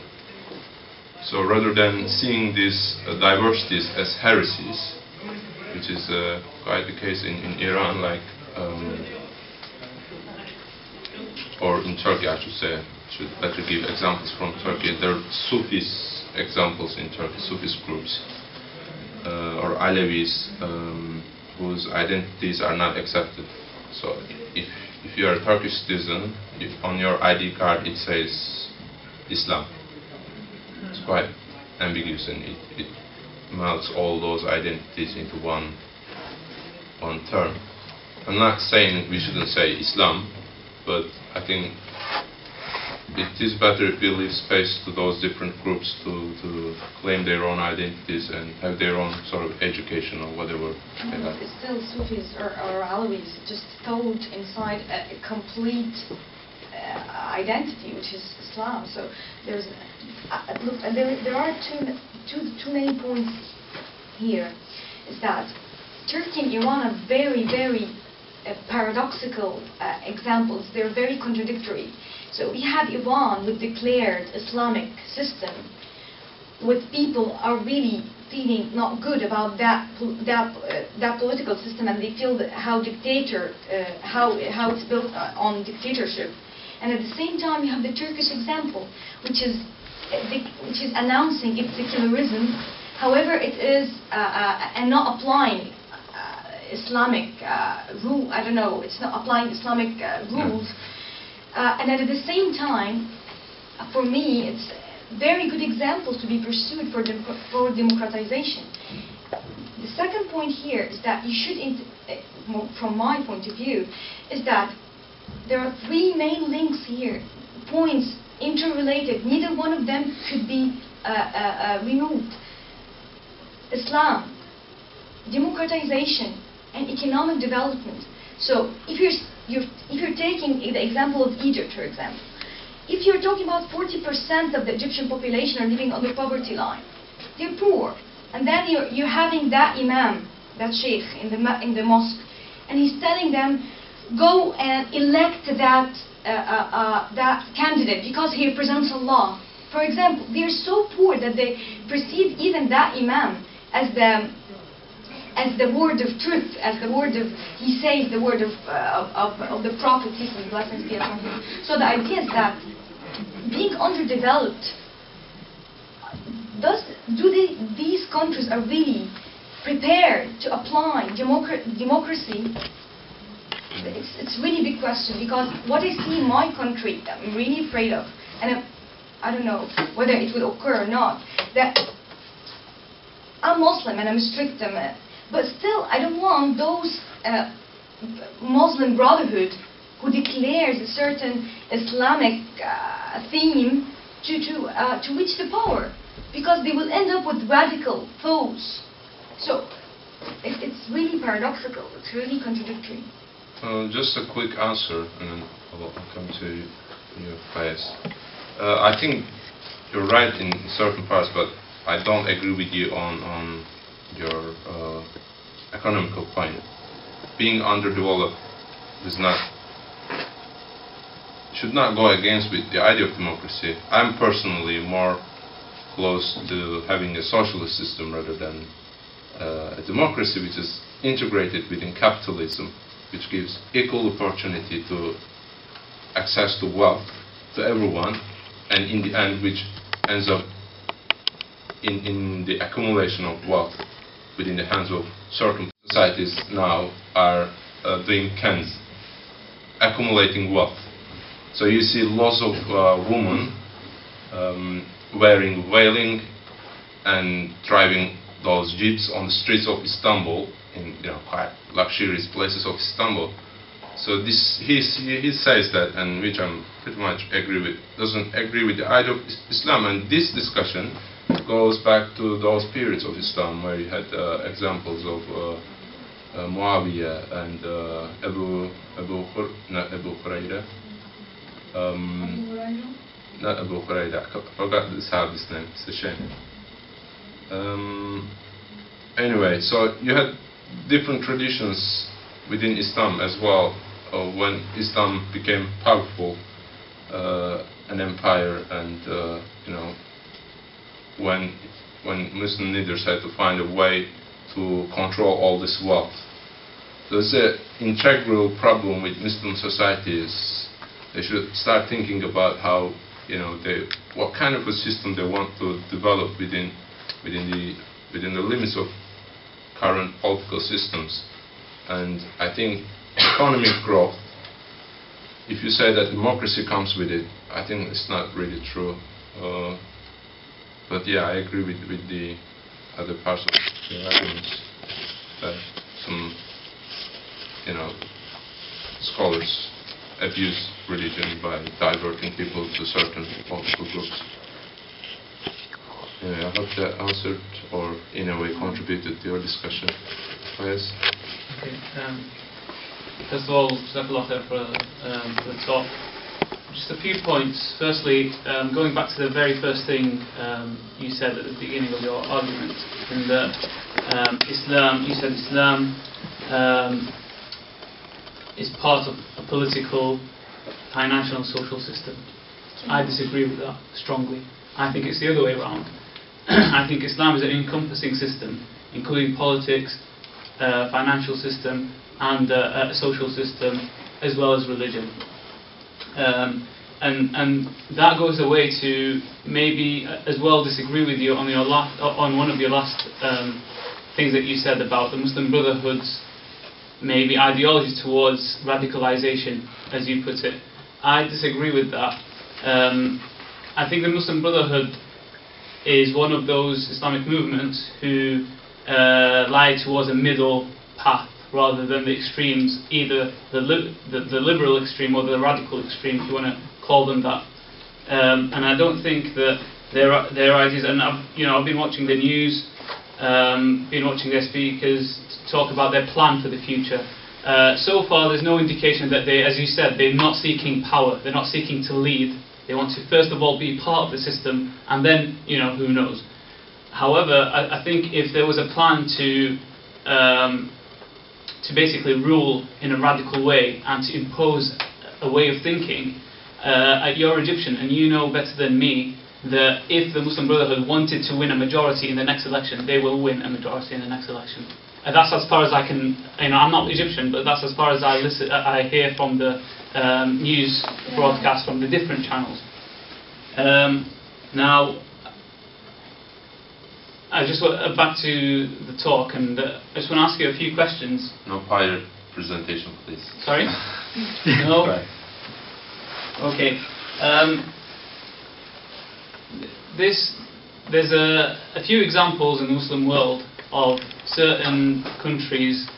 So rather than seeing these diversities as heresies, which is quite the case in Iran, like or in Turkey, I should say, should better give examples from Turkey. There are Sufis examples in Turkey, Sufist groups, or Alevis, whose identities are not accepted. So if you are a Turkish citizen, on your ID card it says Islam. It's quite ambiguous, and it melts all those identities into one term. I'm not saying we shouldn't say Islam, but I think it is better if we leave space to those different groups to claim their own identities and have their own sort of education or whatever they have. It's still Sufis or Alawis just thought inside a complete identity, which is Islam. So there's look, there are too many points here. Is that Turkey and Iran are very, very paradoxical examples. They're very contradictory. So we have Iran with declared Islamic system, with people are really feeling not good about that political system, and they feel that how it's built on dictatorship. And at the same time, you have the Turkish example, which is announcing its secularism. However, it is and not applying Islamic rule. I don't know. It's not applying Islamic rules. And at the same time, for me, it's very good examples to be pursued for democratization. The second point here is that you should, from my point of view, is that there are three main links here, points interrelated. Neither one of them should be removed. Islam, democratization, and economic development. So if you're taking the example of Egypt, for example, if you're talking about 40% of the Egyptian population are living on the poverty line, they're poor, and then you're having that imam, that sheikh in the mosque, and he's telling them, go and elect that candidate because he represents Allah. For example, they're so poor that they perceive even that imam as the word of truth, as the word of, he says the word of the Prophet, peace and blessings be upon him. So the idea is that being underdeveloped, these countries are really prepared to apply democracy? It's really a big question, because what I see in my country that I'm really afraid of, and I don't know whether it will occur or not, that I'm Muslim and I'm strict, but still I don't want those Muslim Brotherhood who declares a certain Islamic theme to reach the power, because they will end up with radical foes. So it's really paradoxical, it's really contradictory. Just a quick answer, and then I'll come to your face. I think you're right in certain parts, but I don't agree with you on your economical point. Being underdeveloped should not go against with the idea of democracy. I'm personally more close to having a socialist system rather than a democracy which is integrated within capitalism, which gives equal opportunity to access to wealth to everyone, and in the end which ends up in the accumulation of wealth within the hands of certain societies now are doing cans, accumulating wealth. So you see lots of women wearing veiling and driving those jeeps on the streets of Istanbul, in quite luxurious places of Istanbul. So this he says that, and which I'm pretty much agree with, doesn't agree with the idea of Islam. And this discussion goes back to those periods of Islam where you had examples of Muawiyah and Abu Hurairah. Not Abu Hurairah. I forgot the Sahabi's name. It's a shame. Anyway, so you had different traditions within Islam as well. When Islam became powerful, an empire, and when Muslim leaders had to find a way to control all this wealth. So it's an integral problem with Muslim societies. They should start thinking about how what kind of a system they want to develop within the limits of current political systems. And I think economic growth, if you say that democracy comes with it, I think it's not really true. But yeah, I agree with the other parts of the arguments that some scholars abuse religion by diverting people to certain political groups. Anyway, I hope that answered or in a way contributed to your discussion. Yes. Okay. First of all, Jazakallah khair for the talk. Just a few points. Firstly, going back to the very first thing you said at the beginning of your argument, in that Islam, you said Islam is part of a political, financial and social system. I disagree with that strongly. I think it's the other way around. I think Islam is an encompassing system, including politics, financial system, and a social system, as well as religion. And that goes away to maybe as well disagree with you on one of your last things that you said about the Muslim Brotherhood's maybe ideology towards radicalization, as you put it. I disagree with that. I think the Muslim Brotherhood is one of those Islamic movements who lie towards a middle path rather than the extremes, either the liberal extreme or the radical extreme, if you want to call them that. And I don't think that their ideas, and I've been watching the news, been watching their speakers talk about their plan for the future. So far there's no indication that they, as you said, they're not seeking power, they're not seeking to lead. They want to first of all be part of the system, and then, who knows. However, I think if there was a plan to basically rule in a radical way and to impose a way of thinking, you're Egyptian and you know better than me that if the Muslim Brotherhood wanted to win a majority in the next election, they will win a majority in the next election. And that's as far as I can, I'm not Egyptian, but that's as far as I hear from the news broadcast from the different channels. Now, I just want back to the talk, and I just want to ask you a few questions. No pirate presentation, please. Sorry? No? Right. Okay. There's a few examples in the Muslim world of certain countries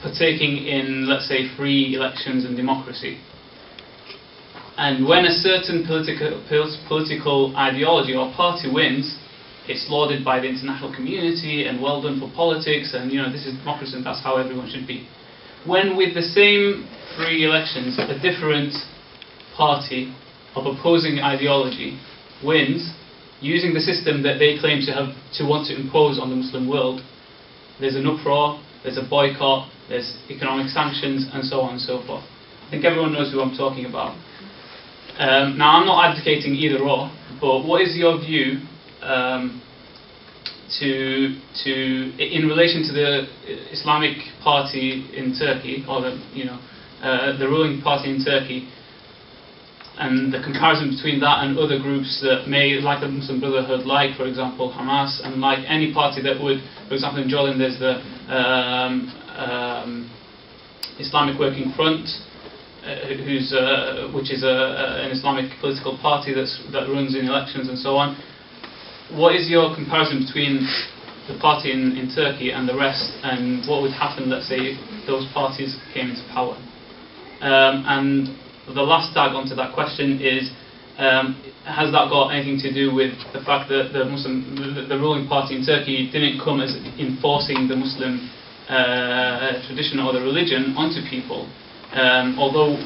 partaking in, let's say, free elections and democracy. And when a certain political ideology or party wins, it's lauded by the international community and well done for politics, and this is democracy and that's how everyone should be. When with the same free elections, a different party of opposing ideology wins, using the system that they claim to want to impose on the Muslim world, there's an uproar, there's a boycott, there's economic sanctions, and so on and so forth. I think everyone knows who I'm talking about. Now, I'm not advocating either or, but what is your view in relation to the Islamic party in Turkey, or the ruling party in Turkey? and the comparison between that and other groups that may, like the Muslim Brotherhood, like for example Hamas, and like any party that would, for example in Jordan there's the Islamic Working Front, which is an Islamic political party that runs in elections and so on. What is your comparison between the party in Turkey and the rest, and what would happen, let's say, if those parties came into power? And the last tag onto that question is, has that got anything to do with the fact that the ruling party in Turkey didn't come as enforcing the Muslim tradition or the religion onto people, although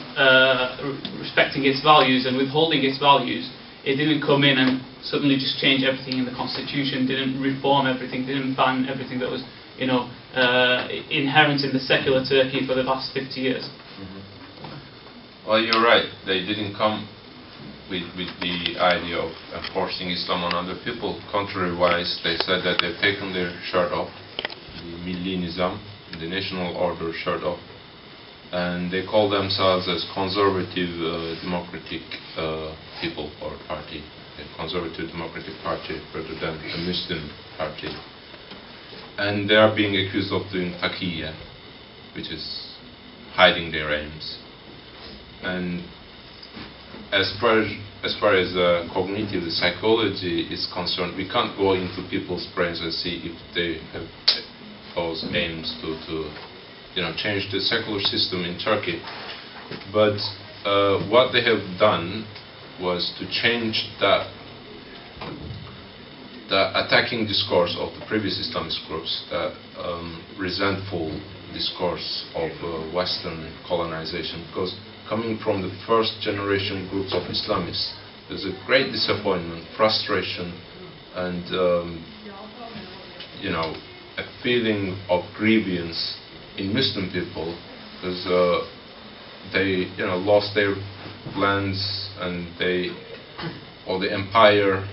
respecting its values and withholding its values, it didn't come in and suddenly just change everything in the constitution, didn't reform everything, didn't ban everything that was, inherent in the secular Turkey for the past 50 years. Well, you're right. They didn't come with the idea of enforcing Islam on other people. Contrary-wise, they said that they've taken their shirt off, the Milli Nizam, the national order shirt off, and they call themselves as conservative democratic people or party, a conservative democratic party rather than a Muslim party. And they are being accused of doing taqiyya, which is hiding their aims. And as far as cognitive psychology is concerned, we can't go into people's brains and see if they have those aims to change the secular system in Turkey. But what they have done was to change the attacking discourse of the previous Islamist groups, that resentful discourse of Western colonization, because coming from the first generation groups of Islamists, there's a great disappointment, frustration, and a feeling of grievance in Muslim people, because they lost their lands, and the empire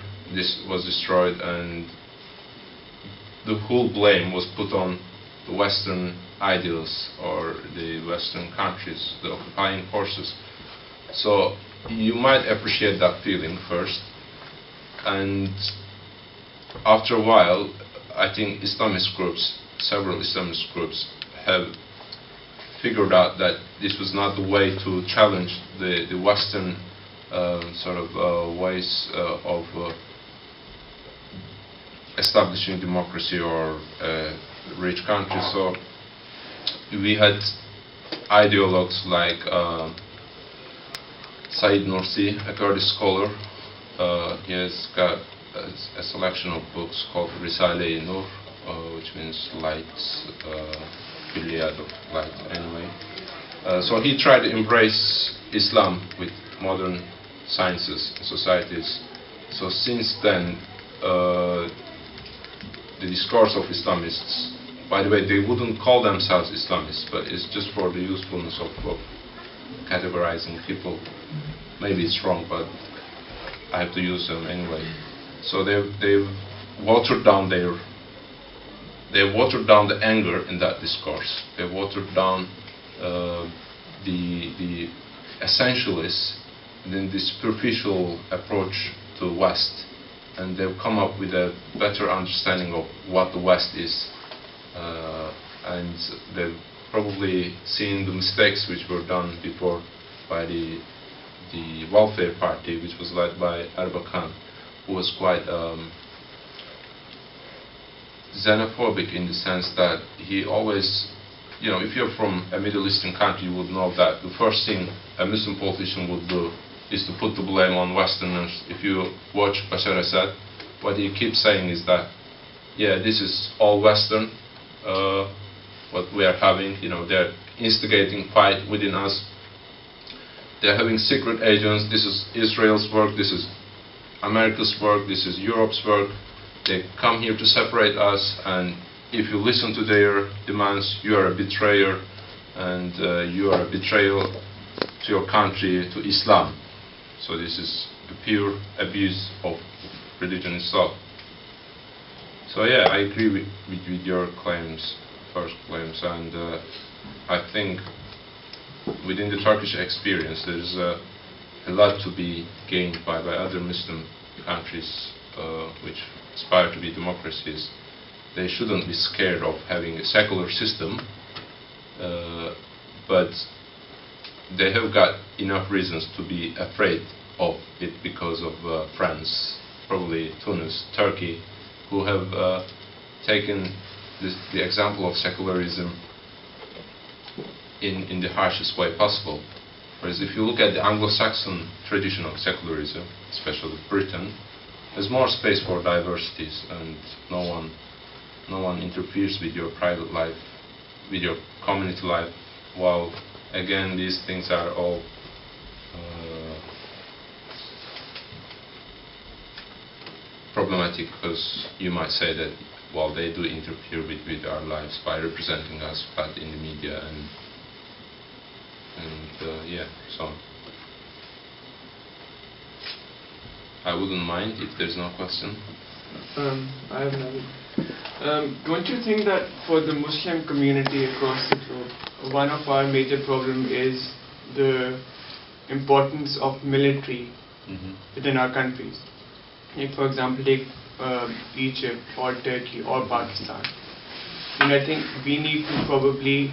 was destroyed, and the whole blame was put on the Western ideals or the Western countries, the occupying forces. So you might appreciate that feeling first, and after a while, I think Islamist groups, several Islamist groups, have figured out that this was not the way to challenge the Western ways of establishing democracy or rich countries. So we had ideologues like Said Nursi, a Kurdish scholar. He has got a selection of books called Risale-i Nur, which means light, Külliyat of light, anyway. So he tried to embrace Islam with modern sciences and societies. So since then, the discourse of Islamists, by the way, they wouldn't call themselves Islamists, but it's just for the usefulness of categorizing people. Maybe it's wrong, but I have to use them anyway. So they've watered down the anger in that discourse. They've watered down the essentialists, then the superficial approach to West, and they've come up with a better understanding of what the West is, and they've probably seen the mistakes which were done before by the Welfare Party, which was led by Erbakan, who was quite xenophobic in the sense that he always, if you're from a Middle Eastern country, you would know that the first thing a Muslim politician would do is to put the blame on Westerners. If you watch Bashar Assad, what he keeps saying is that, yeah, this is all Western, what we are having, they're instigating fight within us. They're having secret agents. This is Israel's work, this is America's work, this is Europe's work. They come here to separate us, and if you listen to their demands, you are a betrayer, and you are a betrayal to your country, to Islam. So this is a pure abuse of religion itself. So yeah, I agree with your claims, first claims, and I think within the Turkish experience, there's a lot to be gained by other Muslim countries which aspire to be democracies. They shouldn't be scared of having a secular system, but they have got enough reasons to be afraid of it because of France, probably Tunis, Turkey, who have taken the example of secularism in the harshest way possible. Whereas if you look at the Anglo-Saxon tradition of secularism, especially Britain, there's more space for diversities, and no one interferes with your private life, with your community life, while again these things are all problematic, because you might say that, well, they do interfere with our lives by representing us bad in the media and yeah, so on. I wouldn't mind if there's no question. I have another. Don't you think that for the Muslim community across the globe, one of our major problems is the importance of military within our countries? Like, for example, take Egypt or Turkey or Pakistan. And I think we need to probably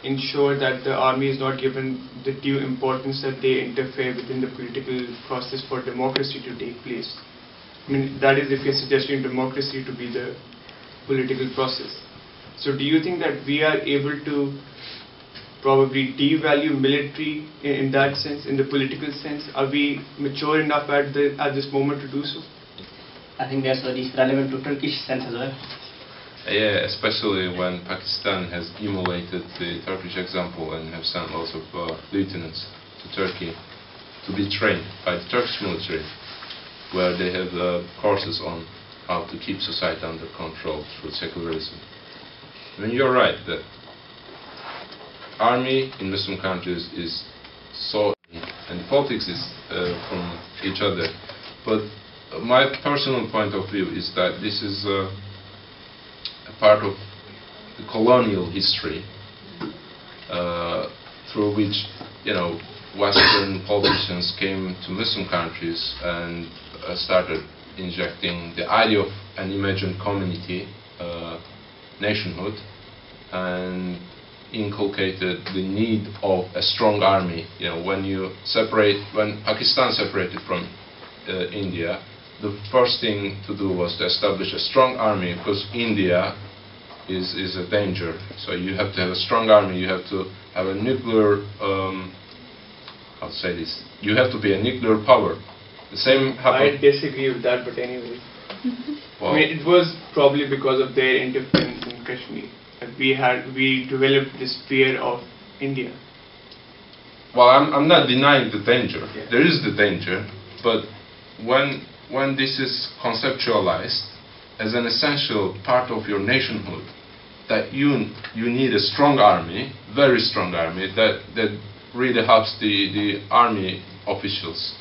ensure that the army is not given the due importance that they interfere within the political process for democracy to take place. I mean, that is if you're suggesting democracy to be the political process. So do you think that we are able to probably devalue military in that sense, in the political sense? Are we mature enough at this moment to do so? I think that's very relevant to Turkish sense as well. Yeah, especially when Pakistan has emulated the Turkish example and have sent lots of lieutenants to Turkey to be trained by the Turkish military, where they have courses on how to keep society under control through secularism. I mean, you're right that army in Muslim countries is so, and politics is from each other. But my personal point of view is that this is a part of the colonial history through which, you know, Western politicians came to Muslim countries and started injecting the idea of an imagined community, nationhood, and inculcated the need of a strong army. You know, when Pakistan separated from India, the first thing to do was to establish a strong army, because India is a danger. So you have to have a strong army. You have to have a nuclear. How to say this? You have to be a nuclear power. The same happened. I disagree with that, but anyway. Well, I mean, it was probably because of their interference in Kashmir that we developed this fear of India. well, I'm not denying the danger. Yeah. There is the danger, but when this is conceptualized as an essential part of your nationhood, that you need a strong army, very strong army, that really helps the army officials.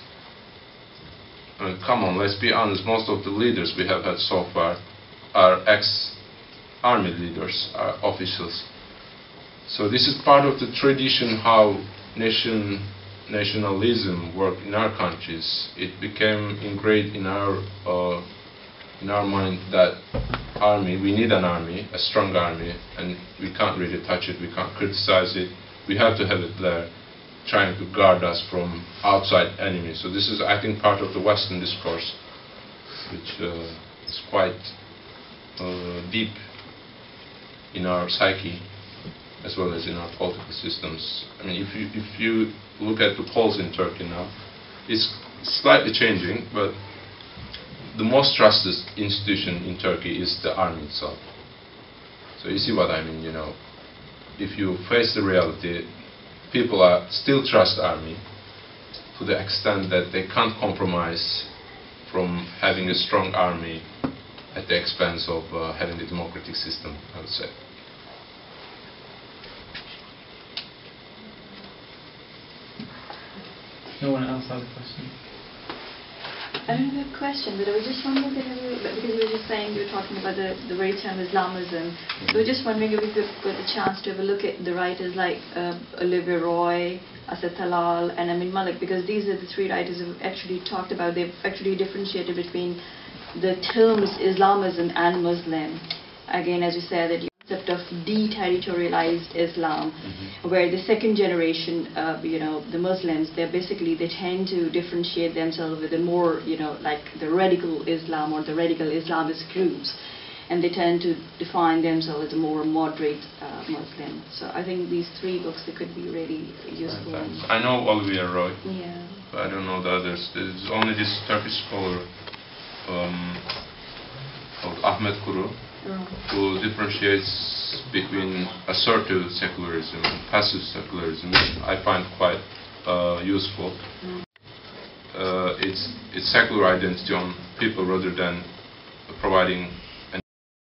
I mean, come on, let's be honest, most of the leaders we have had so far are ex-army leaders, are officials. So this is part of the tradition how nationalism worked in our countries. It became ingrained in our mind that army, we need an army, a strong army, and we can't really touch it, we can't criticize it, we have to have it there, trying to guard us from outside enemies. So this is, I think, part of the Western discourse, which is quite deep in our psyche, as well as in our political systems. I mean, if you look at the polls in Turkey now, it's slightly changing, but the most trusted institution in Turkey is the army itself. So you see what I mean, you know. If you face the reality, people still trust army to the extent that they can't compromise from having a strong army at the expense of having a democratic system, I would say. No one else has a question? I don't have a question, but I was just wondering that because you were just saying you were talking about the very term Islamism. So I was just wondering if we could get a chance to have a look at the writers like Olivier Roy, Asad Talal, and Amin Malik, because these are the three writers who have actually talked about, they've actually differentiated between the terms Islamism and Muslim. Again, as you said, that concept of deterritorialized Islam, where the second generation, the Muslims, they tend to differentiate themselves with a more, like the radical Islam or the radical Islamist groups, and they tend to define themselves as a more moderate Muslim. So I think these three books, they could be really useful. I know Olivier Roy, Yeah. but I don't know the others. There's only this Turkish scholar called Ahmet Kuru, who differentiates between assertive secularism and passive secularism, which I find quite useful. It's secular identity on people rather than providing